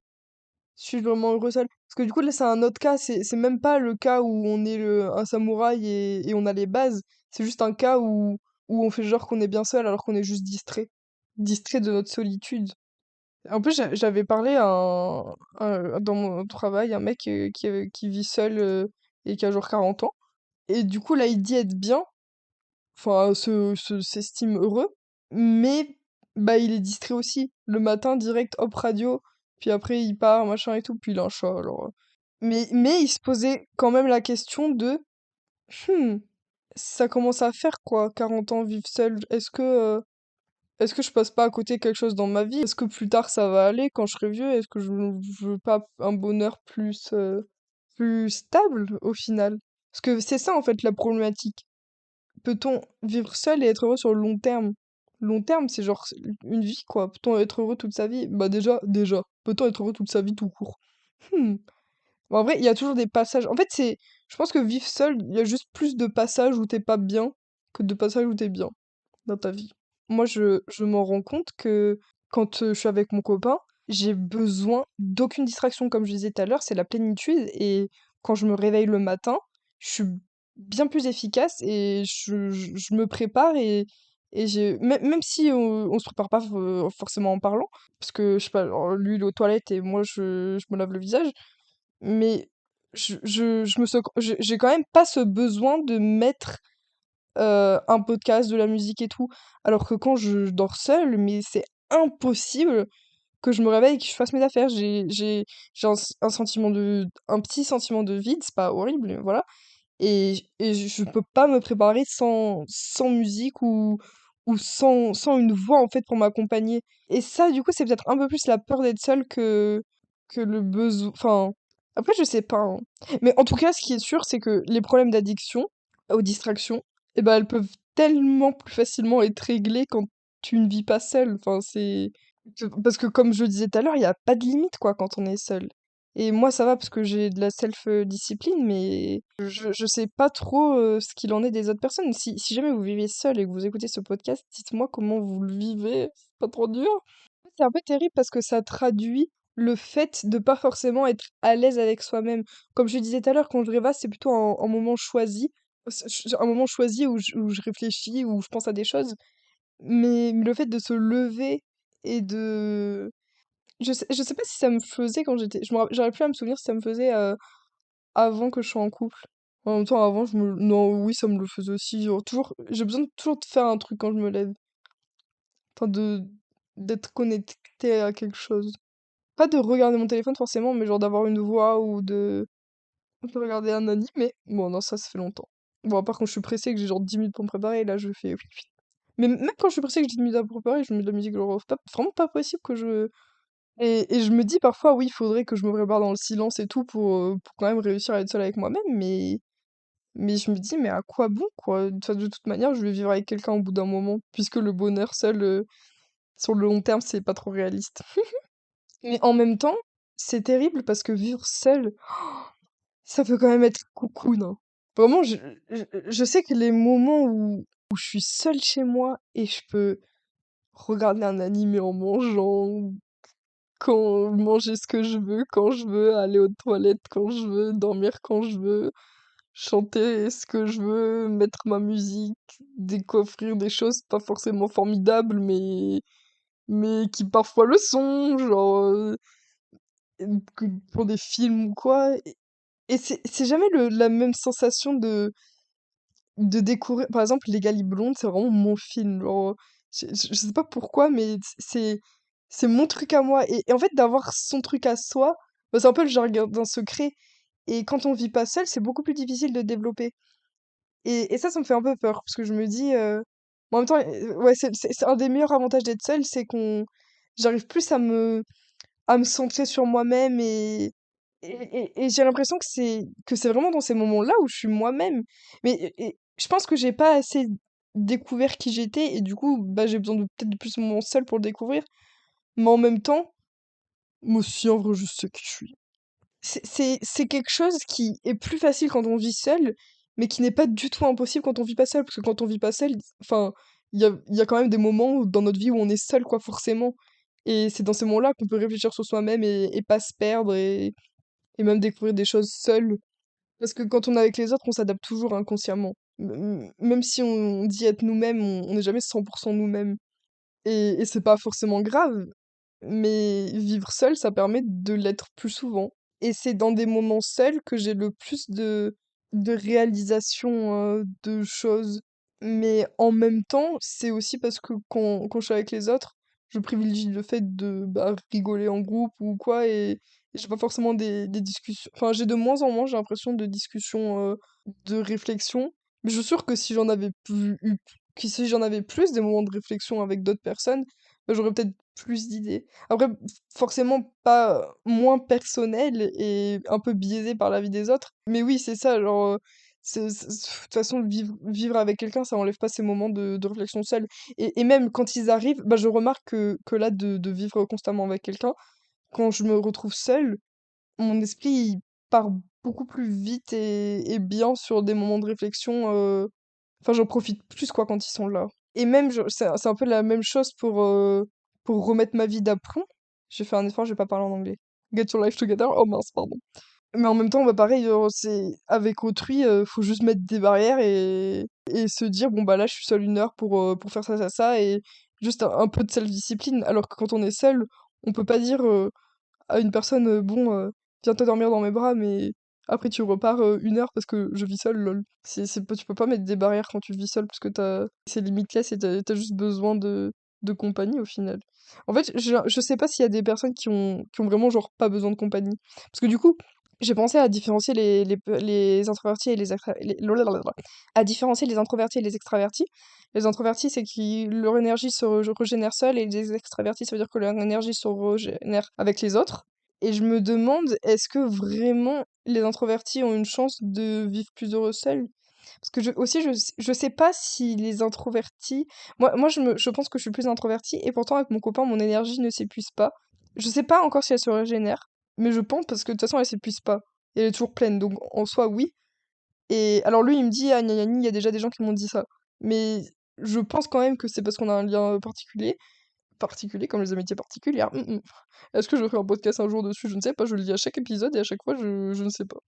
suis-je vraiment heureux seul? Parce que du coup, là, c'est un autre cas. C'est même pas le cas où on est un samouraï et on a les bases. C'est juste un cas où on fait genre qu'on est bien seul alors qu'on est juste distrait. Distrait de notre solitude. En plus, j'avais parlé dans mon travail, un mec qui vit seul et qui a genre 40 ans. Et du coup, là, il dit être bien, enfin, s'estime heureux, mais bah, il est distrait aussi. Le matin, direct, hop, radio, puis après, il part, machin et tout, puis il a un chat, alors. Mais il se posait quand même la question de, hmm, ça commence à faire quoi, 40 ans, vivre seul, est-ce que je passe pas à côté quelque chose dans ma vie? Est-ce que plus tard ça va aller quand je serai vieux? Est-ce que je veux pas un bonheur plus stable au final? Parce que c'est ça en fait la problématique. Peut-on vivre seul et être heureux sur le long terme? Long terme, c'est genre une vie, quoi. Peut-on être heureux toute sa vie? Bah déjà. Peut-on être heureux toute sa vie tout court? Hmm. Bon, en vrai, il y a toujours des passages. En fait, je pense que vivre seul, il y a juste plus de passages où t'es pas bien que de passages où t'es bien dans ta vie. Moi, je m'en rends compte que quand je suis avec mon copain, j'ai besoin d'aucune distraction. Comme je disais tout à l'heure, c'est la plénitude. Et quand je me réveille le matin, je suis bien plus efficace et je me prépare même si on se prépare pas forcément en parlant, parce que je sais pas, genre, lui il est aux toilettes et moi je me lave le visage, mais j'ai quand même pas ce besoin de mettre un podcast, de la musique et tout. Alors que quand je dors seule, mais c'est impossible que je me réveille et que je fasse mes affaires. J'ai un sentiment un petit sentiment de vide, c'est pas horrible, mais voilà. Et je peux pas me préparer sans musique ou sans une voix en fait pour m'accompagner. Et ça, du coup, c'est peut-être un peu plus la peur d'être seule que le besoin. Enfin, après, je sais pas, hein. Mais en tout cas, ce qui est sûr, c'est que les problèmes d'addiction aux distractions, eh ben, elles peuvent tellement plus facilement être réglées quand tu ne vis pas seule. Enfin, parce que comme je le disais tout à l'heure, il n'y a pas de limite quoi quand on est seul. Et moi, ça va parce que j'ai de la self-discipline, mais je sais pas trop ce qu'il en est des autres personnes. Si jamais vous vivez seul et que vous écoutez ce podcast, dites-moi comment vous le vivez. C'est pas trop dur? C'est un peu terrible parce que ça traduit le fait de pas forcément être à l'aise avec soi-même. Comme je disais tout à l'heure, quand je rêvasse, c'est plutôt un moment choisi. Un moment choisi où je réfléchis, où je pense à des choses. Mais le fait de se lever et de je sais pas si ça me faisait quand j'arrive plus à me souvenir si ça me faisait avant que je sois en couple. En même temps, avant, non, oui, ça me le faisait aussi. Genre, toujours, j'ai besoin de toujours de faire un truc quand je me lève. Enfin, d'être connecté à quelque chose. Pas de regarder mon téléphone forcément, mais genre d'avoir une voix ou de regarder un anime. Mais bon, non, ça fait longtemps. Bon, à part quand je suis pressée et que j'ai genre 10 minutes pour me préparer, là, je fais oui, oui. Mais même quand je suis pressée et que j'ai 10 minutes à me préparer, je mets de la musique, genre, c'est vraiment pas possible que je. Et je me dis parfois, oui, il faudrait que je me prépare dans le silence et tout pour quand même réussir à être seule avec moi-même, mais je me dis, mais à quoi bon, quoi? Enfin, de toute manière, je vais vivre avec quelqu'un au bout d'un moment, puisque le bonheur seul, sur le long terme, c'est pas trop réaliste. Mais en même temps, c'est terrible parce que vivre seul, ça peut quand même être cocoon, hein. Vraiment, je sais que les moments où je suis seule chez moi et je peux regarder un animé en mangeant, quand manger ce que je veux, quand je veux, aller aux toilettes quand je veux, dormir quand je veux, chanter ce que je veux, mettre ma musique, découvrir des choses pas forcément formidables, mais qui parfois le sont, genre pour des films ou quoi. Et c'est jamais la même sensation de découvrir. Par exemple, Les Gali Blondes, c'est vraiment mon film. Genre, je sais pas pourquoi, mais c'est mon truc à moi. Et en fait, d'avoir son truc à soi, bah, c'est un peu le jargon d'un secret. Et quand on vit pas seul, c'est beaucoup plus difficile de développer. Et ça me fait un peu peur, parce que je me dis, en même temps, ouais, c'est un des meilleurs avantages d'être seul, c'est qu'on, j'arrive plus à me centrer sur moi-même et j'ai l'impression que c'est vraiment dans ces moments-là où je suis moi-même. Mais je pense que j'ai pas assez découvert qui j'étais et du coup, bah, j'ai besoin de peut-être de plus de moments seul pour le découvrir. Mais en même temps, moi aussi, en vrai, je sais qui je suis. C'est quelque chose qui est plus facile quand on vit seul, mais qui n'est pas du tout impossible quand on vit pas seul. Parce que quand on vit pas seul, enfin, il y a quand même des moments dans notre vie où on est seul, quoi, forcément. Et c'est dans ces moments-là qu'on peut réfléchir sur soi-même et pas se perdre et même découvrir des choses seul. Parce que quand on est avec les autres, on s'adapte toujours inconsciemment. Même si on dit être nous-mêmes, on n'est jamais 100% nous-mêmes. Et c'est pas forcément grave, mais vivre seul, ça permet de l'être plus souvent. Et c'est dans des moments seuls que j'ai le plus de réalisation de choses. Mais en même temps, c'est aussi parce que quand je suis avec les autres, je privilégie le fait de bah, rigoler en groupe ou quoi, et j'ai pas forcément des discussions. Enfin, j'ai de moins en moins, j'ai l'impression, de discussions, de réflexion. Mais je suis sûre que si j'en avais plus des moments de réflexion avec d'autres personnes, bah, j'aurais peut-être plus d'idées. Après, forcément pas moins personnel et un peu biaisé par la vie des autres. Mais oui, c'est ça, genre, de toute façon, vivre avec quelqu'un, ça enlève pas ces moments de réflexion seule. Et même quand ils arrivent, bah, je remarque que là, de vivre constamment avec quelqu'un, quand je me retrouve seule, mon esprit, il part beaucoup plus vite et bien sur des moments de réflexion. Enfin, j'en profite plus, quoi, quand ils sont là. Et même, c'est un peu la même chose pour remettre ma vie d'aplomb. J'ai fait un effort, je vais pas parler en anglais. Get your life together. Oh mince, pardon. Mais en même temps, bah pareil, c'est avec autrui, faut juste mettre des barrières et se dire, bon bah là, je suis seule 1 heure pour faire ça, ça, ça, et juste un peu de self-discipline. Alors que quand on est seul, on peut pas dire à une personne, bon, viens-toi dormir dans mes bras, mais après tu repars 1 heure parce que je vis seule, lol. Tu peux pas mettre des barrières quand tu vis seul parce que c'est limitless et t'as juste besoin de compagnie au final. En fait, je sais pas s'il y a des personnes qui ont vraiment genre pas besoin de compagnie. Parce que du coup, j'ai pensé à différencier les introvertis et à différencier les introvertis et les extravertis. Les introvertis, c'est qui leur énergie se régénère seule et les extravertis, ça veut dire que leur énergie se régénère avec les autres. Et je me demande, est-ce que vraiment les introvertis ont une chance de vivre plus heureux seuls? Parce que je sais pas si les introvertis. Moi je pense que je suis plus introvertie et pourtant, avec mon copain, mon énergie ne s'épuise pas. Je sais pas encore si elle se régénère, mais je pense parce que de toute façon, elle s'épuise pas. Et elle est toujours pleine, donc en soi, oui. Et alors lui, il me dit, ah, gna gna gna, il y a déjà des gens qui m'ont dit ça. Mais je pense quand même que c'est parce qu'on a un lien particulier, comme les amitiés particulières. Est-ce que je ferai un podcast un jour dessus? Je ne sais pas, je le dis à chaque épisode et à chaque fois, je ne sais pas.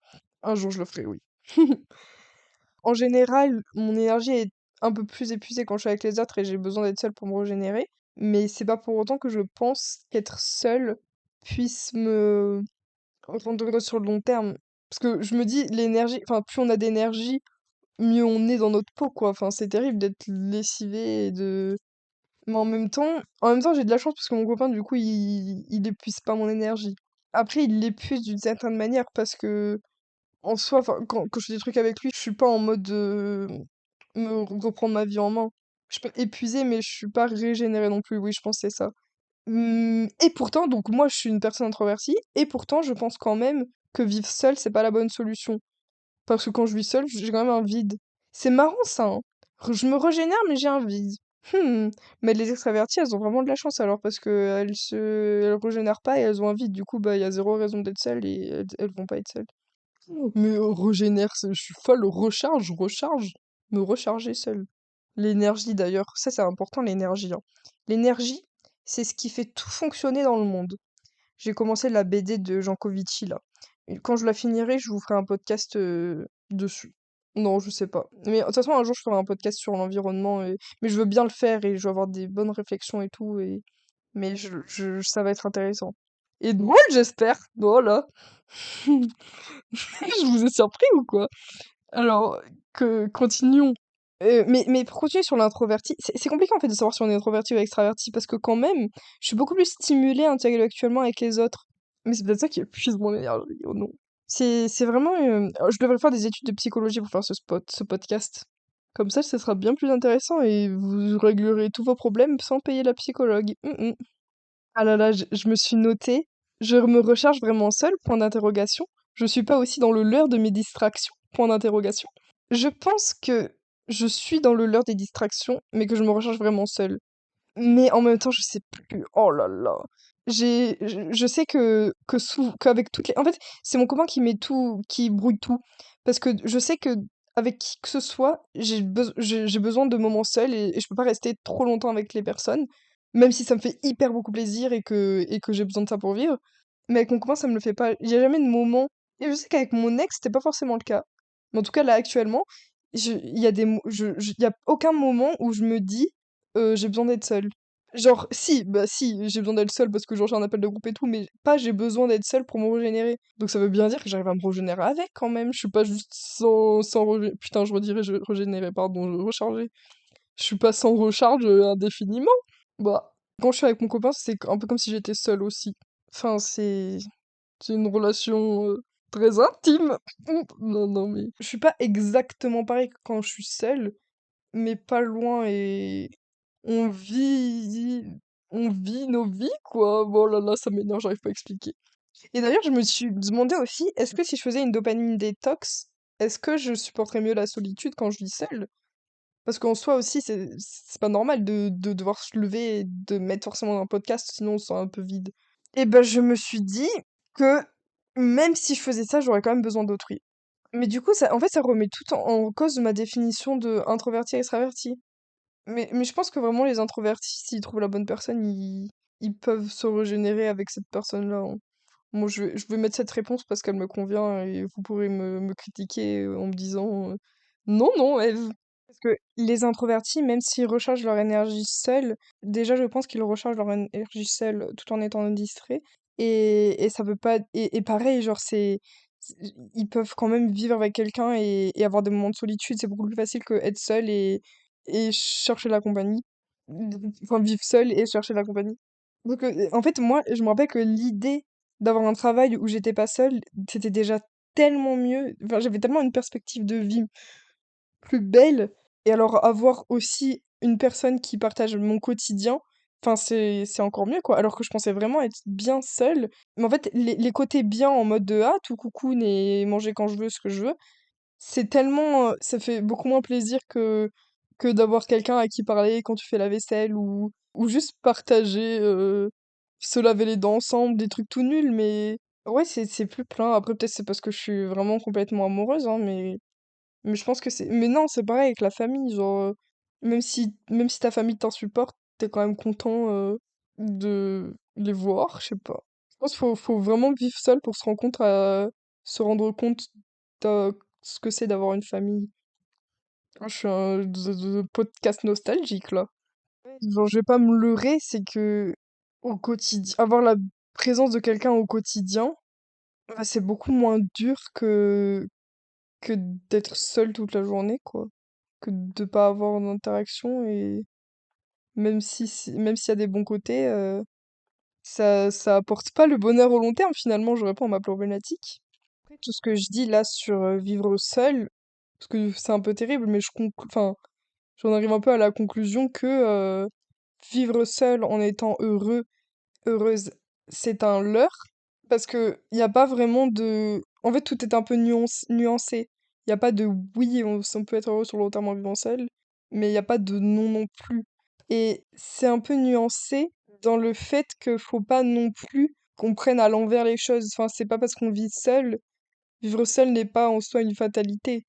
Un jour, je le ferai, oui. En général, mon énergie est un peu plus épuisée quand je suis avec les autres et j'ai besoin d'être seule pour me régénérer. Mais c'est pas pour autant que je pense qu'être seule puisse me rendre heureux sur le long terme. Parce que je me dis, l'énergie, enfin, plus on a d'énergie, mieux on est dans notre peau, quoi. Enfin, c'est terrible d'être lessivé et de. Mais en même temps, j'ai de la chance parce que mon copain, du coup, il épuise pas mon énergie. Après, il l'épuise d'une certaine manière parce que, en soi, enfin, quand je fais des trucs avec lui, je suis pas en mode de reprendre ma vie en main. Je peux épuiser, mais je suis pas régénérée non plus. Oui, je pense que c'est ça. Et pourtant, donc moi, je suis une personne introvertie, et pourtant, je pense quand même que vivre seul, c'est pas la bonne solution. Parce que quand je vis seule, j'ai quand même un vide. C'est marrant ça, hein. Je me régénère, mais j'ai un vide. Hmm. Mais les extraverties, elles ont vraiment de la chance alors, parce que elles régénèrent pas et elles ont un vide. Du coup, bah, il y a zéro raison d'être seules et elles vont pas être seules. Mais régénère, je suis folle, recharge, recharge. Me recharger seule. L'énergie d'ailleurs, ça c'est important l'énergie, hein. L'énergie, c'est ce qui fait tout fonctionner dans le monde. J'ai commencé la BD de Jancovici là. Et quand je la finirai, je vous ferai un podcast dessus. Non, je sais pas. Mais de toute façon, un jour, je ferai un podcast sur l'environnement. Mais je veux bien le faire et je veux avoir des bonnes réflexions et tout. Mais ça va être intéressant. Et drôle, j'espère. Voilà. Je vous ai surpris ou quoi? Alors, continuons. Mais pour continuer sur l'introverti, c'est compliqué en fait de savoir si on est introverti ou extraverti parce que quand même, je suis beaucoup plus stimulée intellectuellement avec les autres. Mais c'est peut-être ça qui épuise mon énergie, oh non. C'est vraiment. Je devrais faire des études de psychologie pour faire ce podcast. Comme ça sera bien plus intéressant et vous réglerez tous vos problèmes sans payer la psychologue. Ah là là, je me suis notée. Je me recherche vraiment seule, point d'interrogation. Je suis pas aussi dans le leurre de mes distractions, point d'interrogation. Je pense que je suis dans le leurre des distractions, mais que je me recherche vraiment seule. Mais en même temps, je sais plus. Oh là là. Je sais qu'avec toutes les. En fait, c'est mon copain qui met tout, qui brouille tout. Parce que je sais que avec qui que ce soit, j'ai besoin de moments seuls et je peux pas rester trop longtemps avec les personnes. Même si ça me fait hyper beaucoup plaisir et que j'ai besoin de ça pour vivre. Mais avec mon copain, ça me le fait pas. Il y a jamais de moment. Et je sais qu'avec mon ex, c'était pas forcément le cas. Mais en tout cas, là, actuellement, il y a il y a aucun moment où je me dis, j'ai besoin d'être seule. Genre, si, bah si, j'ai besoin d'être seule parce que genre j'ai un appel de groupe et tout, mais pas j'ai besoin d'être seule pour me régénérer. Donc ça veut bien dire que j'arrive à me régénérer avec quand même. Je suis pas juste Putain, je redirais régénérer, pardon, recharger. Je suis pas sans recharge indéfiniment. Bah, quand je suis avec mon copain, c'est un peu comme si j'étais seule aussi. Enfin, c'est une relation très intime. Non, non, mais je suis pas exactement pareil que quand je suis seule, mais pas loin et on vit, on vit nos vies, quoi. Bon là là, ça m'énerve, j'arrive pas à expliquer. Et d'ailleurs, je me suis demandé aussi, est-ce que si je faisais une dopamine détox, est-ce que je supporterais mieux la solitude quand je vis seule? Parce qu'en soi aussi, c'est pas normal de devoir se lever et de mettre forcément un podcast, sinon on se sent un peu vide. Et ben, je me suis dit que même si je faisais ça, j'aurais quand même besoin d'autrui. Mais du coup, en fait, ça remet tout en cause de ma définition de introverti-extraverti. Mais je pense que vraiment, les introvertis, s'ils trouvent la bonne personne, ils peuvent se régénérer avec cette personne-là, hein. Moi, je vais mettre cette réponse parce qu'elle me convient et vous pourrez me critiquer en me disant non, non, Eve. Parce que les introvertis, même s'ils rechargent leur énergie seuls, déjà, je pense qu'ils rechargent leur énergie seuls tout en étant distraits. Et ça veut pas. Et pareil, genre, ils peuvent quand même vivre avec quelqu'un et avoir des moments de solitude. C'est beaucoup plus facile que être seul et chercher la compagnie. Enfin, vivre seul et chercher la compagnie. Donc, en fait, moi, je me rappelle que l'idée d'avoir un travail où j'étais pas seule, c'était déjà tellement mieux. Enfin, j'avais tellement une perspective de vie plus belle. Et alors, avoir aussi une personne qui partage mon quotidien, enfin, c'est encore mieux, quoi. Alors que je pensais vraiment être bien seule. Mais en fait, les côtés bien en mode de ah, tout coucoune et manger quand je veux, ce que je veux, c'est tellement, ça fait beaucoup moins plaisir que d'avoir quelqu'un à qui parler quand tu fais la vaisselle ou juste partager, se laver les dents ensemble, des trucs tout nuls, mais ouais, c'est plus plein. Après, peut-être c'est parce que je suis vraiment complètement amoureuse, hein, mais je pense que c'est. Mais non, c'est pareil avec la famille, genre, même si ta famille t'insupporte, t'es quand même content de les voir, je sais pas. Je pense qu'il faut vraiment vivre seul pour se rendre compte de ce que c'est d'avoir une famille. Je suis un podcast nostalgique là. Genre, je vais pas me leurrer, c'est que au quotidien, avoir la présence de quelqu'un au quotidien, bah, c'est beaucoup moins dur que d'être seul toute la journée, quoi. Que de pas avoir d'interaction et même s'il y a des bons côtés, ça apporte pas le bonheur au long terme finalement, je réponds à ma problématique. Après, tout ce que je dis là sur vivre seul, parce que c'est un peu terrible, mais enfin, j'en arrive un peu à la conclusion que vivre seul en étant heureuse, c'est un leurre, parce que il n'y a pas vraiment de... En fait, tout est un peu nuancé. Il n'y a pas de oui, on peut être heureux sur le long terme en vivant seul, mais il n'y a pas de non non plus. Et c'est un peu nuancé dans le fait que faut pas non plus qu'on prenne à l'envers les choses. Enfin, c'est pas parce qu'on vit seul, vivre seul n'est pas en soi une fatalité.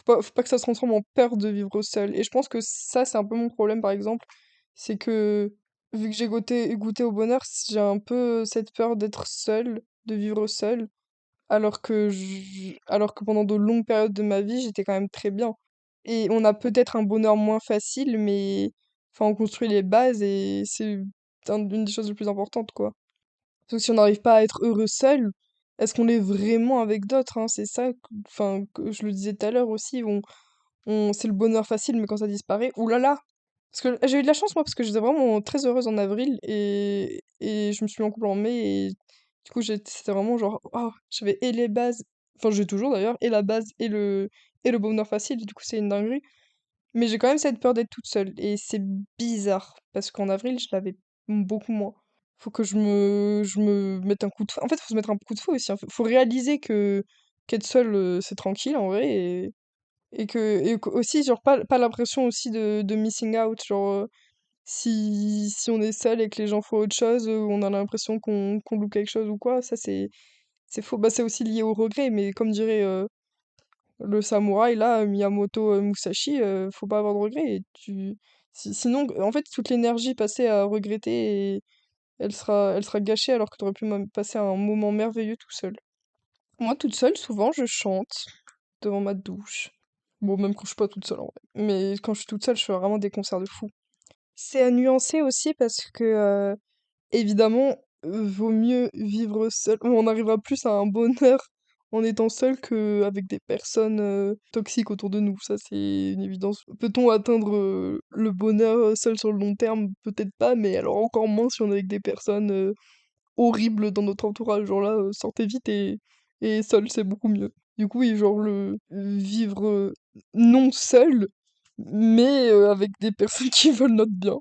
Faut pas que ça se transforme en peur de vivre seul. Et je pense que ça, c'est un peu mon problème, par exemple. C'est que, vu que j'ai goûté au bonheur, j'ai un peu cette peur d'être seule, de vivre seule, alors que pendant de longues périodes de ma vie, j'étais quand même très bien. Et on a peut-être un bonheur moins facile, mais enfin, on construit les bases et c'est une des choses les plus importantes, quoi. Parce que si on n'arrive pas à être heureux seul, est-ce qu'on l'est vraiment avec d'autres, hein? C'est ça, enfin, que je le disais tout à l'heure aussi, c'est le bonheur facile, mais quand ça disparaît, oulala! Parce que j'ai eu de la chance, moi, parce que j'étais vraiment très heureuse en avril et je me suis mis en couple en mai et du coup, c'était vraiment genre, oh, j'avais et les bases, enfin, j'ai toujours d'ailleurs, et la base et le bonheur facile, du coup, c'est une dinguerie. Mais j'ai quand même cette peur d'être toute seule et c'est bizarre parce qu'en avril, je l'avais beaucoup moins. Faut que je me mette un coup de feu. En fait, faut se mettre un coup de feu aussi, hein. Faut réaliser que qu'être seul, c'est tranquille en vrai et que aussi, genre, pas l'impression aussi de missing out. Genre, si on est seul et que les gens font autre chose, on a l'impression qu'on loupe quelque chose ou quoi, ça c'est faux. Bah, c'est aussi lié au regret, mais comme dirait le samouraï là, Miyamoto Musashi, faut pas avoir de regrets. Sinon, en fait, toute l'énergie passée à regretter, elle sera gâchée alors que t'aurais pu même passer un moment merveilleux tout seul. Moi, toute seule, souvent, je chante devant ma douche. Bon, même quand je suis pas toute seule en vrai. Mais quand je suis toute seule, je fais vraiment des concerts de fou. C'est à nuancer aussi parce que, évidemment, vaut mieux vivre seul. On arrivera plus à un bonheur en étant seul qu'avec des personnes toxiques autour de nous. Ça, c'est une évidence. Peut-on atteindre le bonheur seul sur le long terme? Peut-être pas, mais alors encore moins si on est avec des personnes horribles dans notre entourage. Genre là, sortez vite et seul, c'est beaucoup mieux. Du coup, oui, genre le vivre non seul, mais avec des personnes qui veulent notre bien.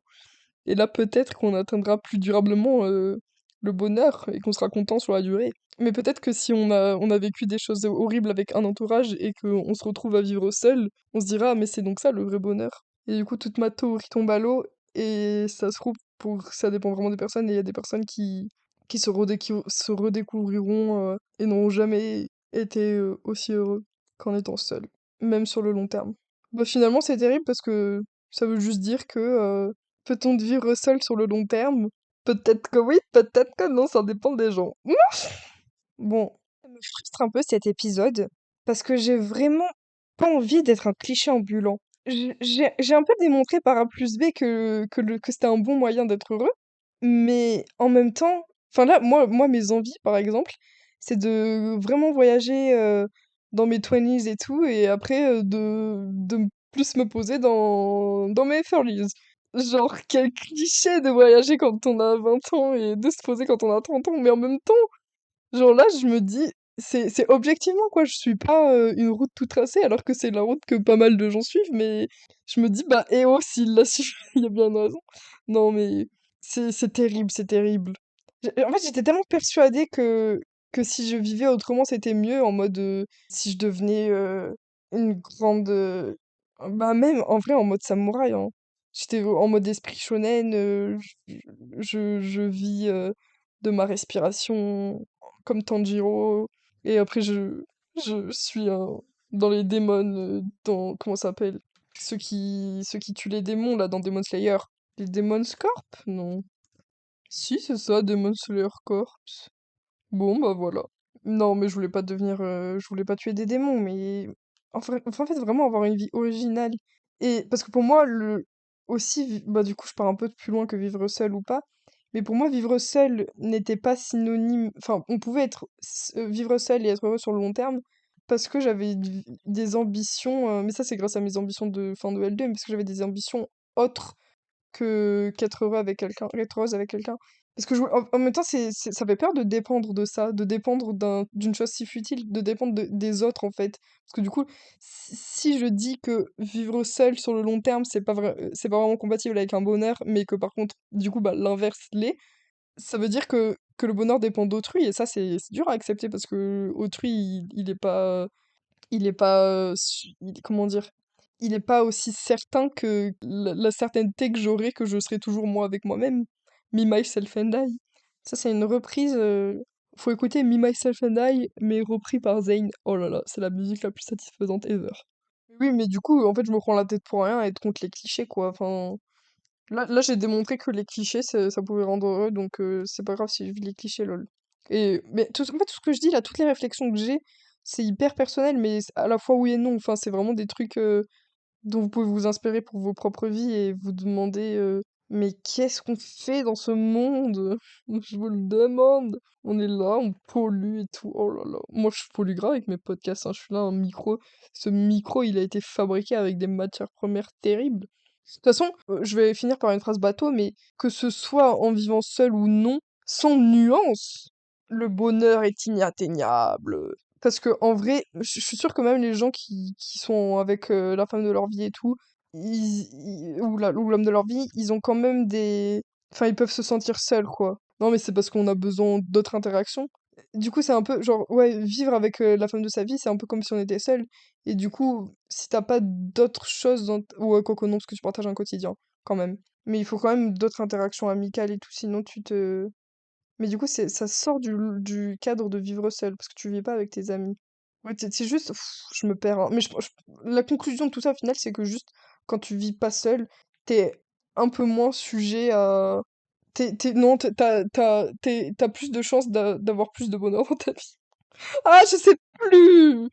Et là, peut-être qu'on atteindra plus durablement le bonheur et qu'on sera content sur la durée. Mais peut-être que si on a vécu des choses horribles avec un entourage et qu'on se retrouve à vivre seul, on se dira, ah, mais c'est donc ça le vrai bonheur. Et du coup, toute ma théorie tombe à l'eau et ça se trouve, ça dépend vraiment des personnes et il y a des personnes qui se redécouvriront et n'auront jamais été aussi heureux qu'en étant seul, même sur le long terme. Bah, finalement, c'est terrible parce que ça veut juste dire que peut-on vivre seul sur le long terme? Peut-être que oui, peut-être que non, ça dépend des gens. Bon, ça me frustre un peu cet épisode parce que j'ai vraiment pas envie d'être un cliché ambulant. J'ai un peu démontré par A plus B que c'était un bon moyen d'être heureux, mais en même temps, enfin là, mes envies, par exemple, c'est de vraiment voyager dans mes 20s et tout, et après plus me poser dans mes 30s. Genre, quel cliché de voyager quand on a 20 ans et de se poser quand on a 30 ans, mais en même temps, genre là, je me dis, c'est objectivement quoi, je suis pas une route toute tracée alors que c'est la route que pas mal de gens suivent, mais je me dis, bah, eh oh, s'il l'a su, il y a bien une raison. Non, mais c'est terrible, c'est terrible. En fait, j'étais tellement persuadée que si je vivais autrement, c'était mieux, en mode, si je devenais une grande. Bah, même en vrai, en mode samouraï, hein. J'étais en mode esprit shonen, je vis de ma respiration comme Tanjiro. Et après, je suis dans les démons, dans, comment ça s'appelle? Ceux qui tuent les démons, là, dans Demon Slayer. Les Demon Corp? Non. Si, c'est ça, Demon Slayer Corps. Bon, bah voilà. Non, mais je voulais pas tuer des démons, mais en fait, vraiment avoir une vie originale. Et parce que pour moi, bah du coup, je pars un peu plus loin que vivre seul ou pas. Mais pour moi, vivre seul n'était pas synonyme. Enfin, on pouvait vivre seul et être heureux sur le long terme parce que j'avais des ambitions. Mais ça, c'est grâce à mes ambitions de fin de L2, mais parce que j'avais des ambitions autres que qu'être heureux avec quelqu'un, être heureuse avec quelqu'un. Parce que en même temps, ça fait peur de dépendre de ça, de dépendre d'une chose si futile, de dépendre des autres en fait. Parce que du coup, si je dis que vivre seul sur le long terme, c'est pas vraiment compatible avec un bonheur, mais que par contre, du coup, bah, l'inverse l'est, ça veut dire que le bonheur dépend d'autrui, et ça, c'est dur à accepter parce que autrui, comment dire? Il est pas aussi certain que la certaineté que j'aurais que je serai toujours moi avec moi-même. Me, Myself and I. Ça, c'est une reprise. Faut écouter Me, Myself and I, mais repris par Zayn. Oh là là, c'est la musique la plus satisfaisante ever. Oui, mais du coup, en fait, je me prends la tête pour rien à être contre les clichés, quoi. Enfin, là j'ai démontré que les clichés, ça pouvait rendre heureux, donc c'est pas grave si je vis les clichés, lol. Mais en fait, tout ce que je dis là, toutes les réflexions que j'ai, c'est hyper personnel, mais à la fois oui et non. Enfin, c'est vraiment des trucs dont vous pouvez vous inspirer pour vos propres vies et vous demander mais qu'est-ce qu'on fait dans ce monde? Je vous le demande. On est là, on pollue et tout. Oh là là. Moi, je pollue grave avec mes podcasts, hein. Je suis là, un micro. Ce micro, il a été fabriqué avec des matières premières terribles. De toute façon, je vais finir par une phrase bateau, mais que ce soit en vivant seul ou non, sans nuance, le bonheur est inatteignable. Parce que en vrai, je suis sûre que même les gens qui sont avec la femme de leur vie et tout, ou l'homme de leur vie, ils ont quand même des... Enfin, ils peuvent se sentir seuls, quoi. Non, mais c'est parce qu'on a besoin d'autres interactions. Du coup, c'est un peu, genre, ouais, vivre avec la femme de sa vie, c'est un peu comme si on était seul. Et du coup, si t'as pas d'autres choses ou quoique non, parce que tu partages un quotidien, quand même. Mais il faut quand même d'autres interactions amicales et tout, sinon tu te... Mais du coup, ça sort du cadre de vivre seul, parce que tu vis pas avec tes amis. Ouais, c'est juste, je me perds, hein. Mais la conclusion de tout ça, au final, c'est que juste, quand tu vis pas seul, t'es un peu moins sujet à... non, t'as plus de chances d'avoir plus de bonheur dans ta vie. Ah, je sais plus!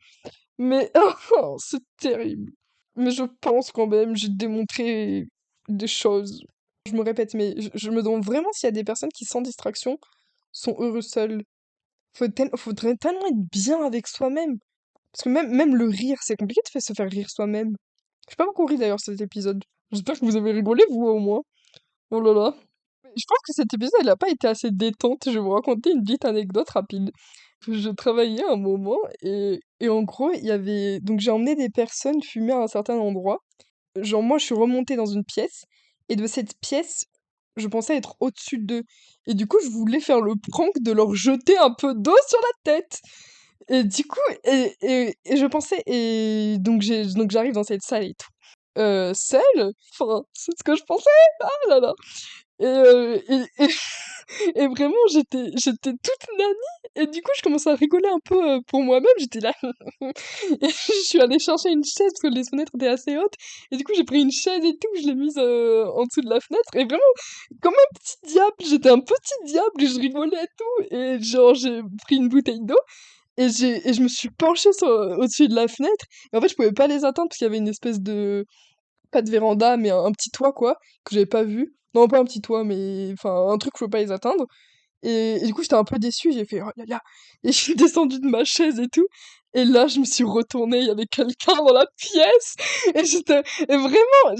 Mais, oh, c'est terrible. Mais je pense quand même, j'ai démontré des choses. Je me répète, mais je me demande vraiment s'il y a des personnes qui, sans distraction, sont heureux seuls. Faudrait tellement être bien avec soi-même. Parce que même le rire, c'est compliqué de se faire rire soi-même. Je sais pas beaucoup ri d'ailleurs cet épisode. J'espère que vous avez rigolé, vous au moins. Oh là là. Je pense que cet épisode, il a pas été assez détente. Je vais vous raconter une petite anecdote rapide. Je travaillais un moment et en gros, il y avait... Donc j'ai emmené des personnes fumer à un certain endroit. Genre moi, je suis remontée dans une pièce et de cette pièce, je pensais être au-dessus d'eux. Et du coup, je voulais faire le prank de leur jeter un peu d'eau sur la tête. Et du coup, et je pensais, et donc j'arrive dans cette salle et tout. Seule, enfin, c'est ce que je pensais, ah là là. Et vraiment, j'étais toute nani. Et du coup, je commençais à rigoler un peu pour moi-même. J'étais là. Et je suis allée chercher une chaise parce que les fenêtres étaient assez hautes. Et du coup, j'ai pris une chaise et tout. Je l'ai mise en dessous de la fenêtre. Et vraiment, comme un petit diable. J'étais un petit diable et je rigolais et tout. Et genre, j'ai pris une bouteille d'eau. Et je me suis penchée au-dessus de la fenêtre. Et en fait, je pouvais pas les atteindre parce qu'il y avait une espèce de pas de véranda, mais un petit toit, quoi, que j'avais pas vu. Non, pas un petit toit, mais enfin, un truc que je pouvais pas les atteindre. Et du coup, j'étais un peu déçue, j'ai fait, oh là là. Et je suis descendue de ma chaise et tout. Et là, je me suis retournée, il y avait quelqu'un dans la pièce. Et vraiment,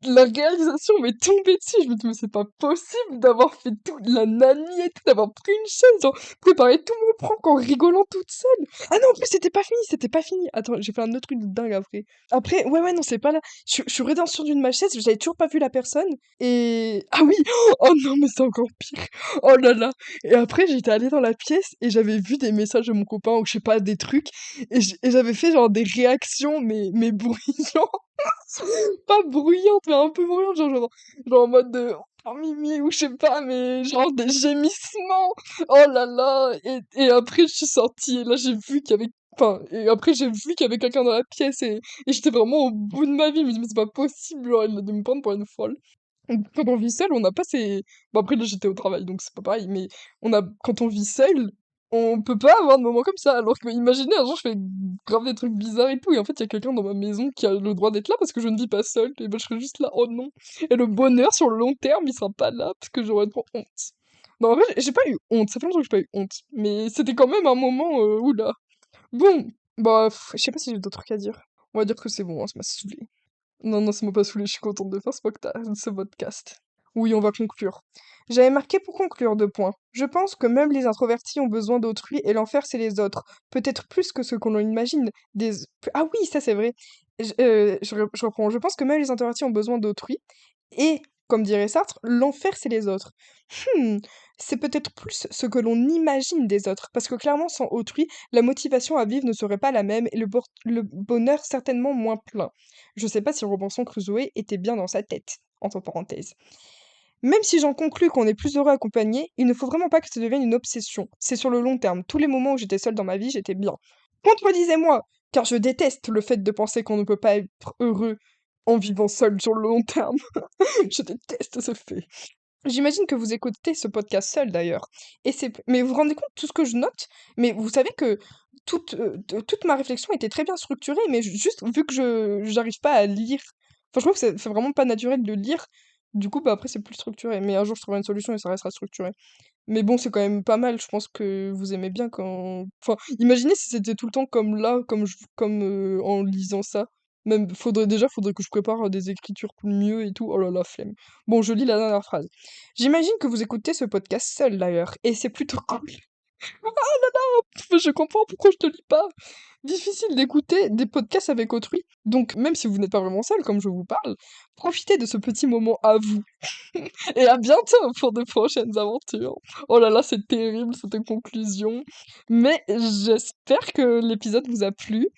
la réalisation m'est tombée dessus. Je me dis, mais c'est pas possible d'avoir fait toute la nanie et tout, d'avoir pris une chaise, genre, préparé tout mon prank en rigolant toute seule. Ah non, en plus, c'était pas fini, c'était pas fini. Attends, j'ai fait un autre truc de dingue après. Après, ouais, non, c'est pas là. Je suis redescendue de ma chaise, j'avais toujours pas vu la personne. Et, ah oui, oh non, mais c'est encore pire. Oh là là. Et après, j'étais allée dans la pièce et j'avais vu des messages de mon copain ou je sais pas, des trucs. Et j'avais fait genre des réactions, mais bruyantes. Pas bruyante, mais un peu bruyante, genre en mode de oh, Mimi, ou je sais pas, mais genre des gémissements. Oh là là. Et après, je suis sortie, et là, j'ai vu qu'il y avait. Enfin, et après, j'ai vu qu'il y avait quelqu'un dans la pièce, et j'étais vraiment au bout de ma vie. Je me dis, mais c'est pas possible, genre, elle a dû me prendre pour une folle. Donc, quand on vit seul, on n'a pas ces. Bon, après, là, j'étais au travail, donc c'est pas pareil, mais quand on vit seul, On peut pas avoir de moments comme ça, alors que imaginez un jour je fais grave des trucs bizarres et tout, et en fait il y a quelqu'un dans ma maison qui a le droit d'être là parce que je ne vis pas seule, et ben je serais juste là, oh non. Et le bonheur sur le long terme, il sera pas là parce que j'aurais trop honte. Non, en vrai, j'ai pas eu honte, ça fait longtemps que j'ai pas eu honte, mais c'était quand même un moment, oula. Bon, bah, je sais pas si j'ai d'autres trucs à dire. On va dire que c'est bon, hein, ça m'a saoulé. Non, non, ça m'a pas saoulé, je suis contente de faire ce podcast. Oui, on va conclure. J'avais marqué pour conclure 2 points. Je pense que même les introvertis ont besoin d'autrui et l'enfer c'est les autres. Peut-être plus que ce qu'on imagine. Ah oui, ça c'est vrai. Je reprends. Je pense que même les introvertis ont besoin d'autrui et, comme dirait Sartre, l'enfer c'est les autres. Hmm, c'est peut-être plus ce que l'on imagine des autres. Parce que clairement, sans autrui, la motivation à vivre ne serait pas la même et le bonheur certainement moins plein. Je sais pas si Robinson Crusoe était bien dans sa tête, entre parenthèses. Même si j'en conclus qu'on est plus heureux accompagné, il ne faut vraiment pas que ça devienne une obsession. C'est sur le long terme. Tous les moments où j'étais seule dans ma vie, j'étais bien. Contredisez-moi, car je déteste le fait de penser qu'on ne peut pas être heureux en vivant seul sur le long terme. Je déteste ce fait. J'imagine que vous écoutez ce podcast seul d'ailleurs. Mais vous vous rendez compte de tout ce que je note? Mais vous savez que toute ma réflexion était très bien structurée, mais juste vu que j'arrive pas à lire. Enfin, je trouve que c'est vraiment pas naturel de lire. Du coup, bah après, c'est plus structuré. Mais un jour, je trouverai une solution et ça restera structuré. Mais bon, c'est quand même pas mal. Je pense que vous aimez bien quand. Enfin, imaginez si c'était tout le temps comme là, comme en lisant ça. Même, faudrait que je prépare des écritures mieux et tout. Oh là là, flemme. Bon, je lis la dernière phrase. J'imagine que vous écoutez ce podcast seul d'ailleurs, et c'est plutôt cool. Je comprends pourquoi je te lis pas. Difficile d'écouter des podcasts avec autrui. Donc, même si vous n'êtes pas vraiment seul, comme je vous parle, profitez de ce petit moment à vous. Et à bientôt pour de prochaines aventures. Oh là là, c'est terrible cette conclusion. Mais j'espère que l'épisode vous a plu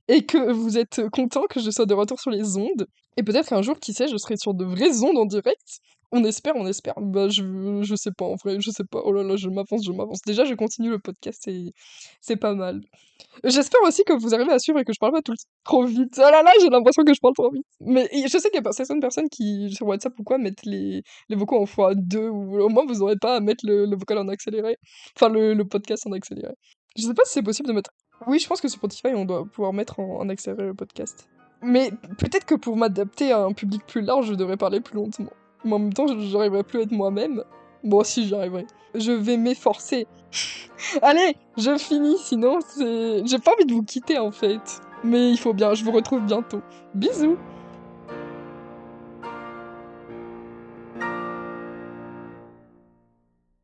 et que vous êtes content que je sois de retour sur les ondes. Et peut-être qu'un jour, qui sait, je serai sur de vraies ondes en direct. On espère, on espère. Bah, je sais pas, en vrai, je sais pas. Oh là là, je m'avance, je m'avance. Déjà, je continue le podcast et c'est pas mal. J'espère aussi que vous arrivez à suivre et que je parle pas trop vite. Oh là là, j'ai l'impression que je parle trop vite. Mais je sais qu'il y a certaines personnes qui, sur WhatsApp ou quoi, mettent les vocaux en x2, ou au moins vous aurez pas à mettre le vocal en accéléré. Enfin, le podcast en accéléré. Je sais pas si c'est possible de mettre. Oui, je pense que sur Spotify, on doit pouvoir mettre en accéléré le podcast. Mais peut-être que pour m'adapter à un public plus large, je devrais parler plus lentement. Mais en même temps, j'arriverai plus à être moi-même. Bon, si, j'y arriverai. Je vais m'efforcer. Allez, je finis, sinon c'est. J'ai pas envie de vous quitter en fait. Mais il faut bien, je vous retrouve bientôt. Bisous!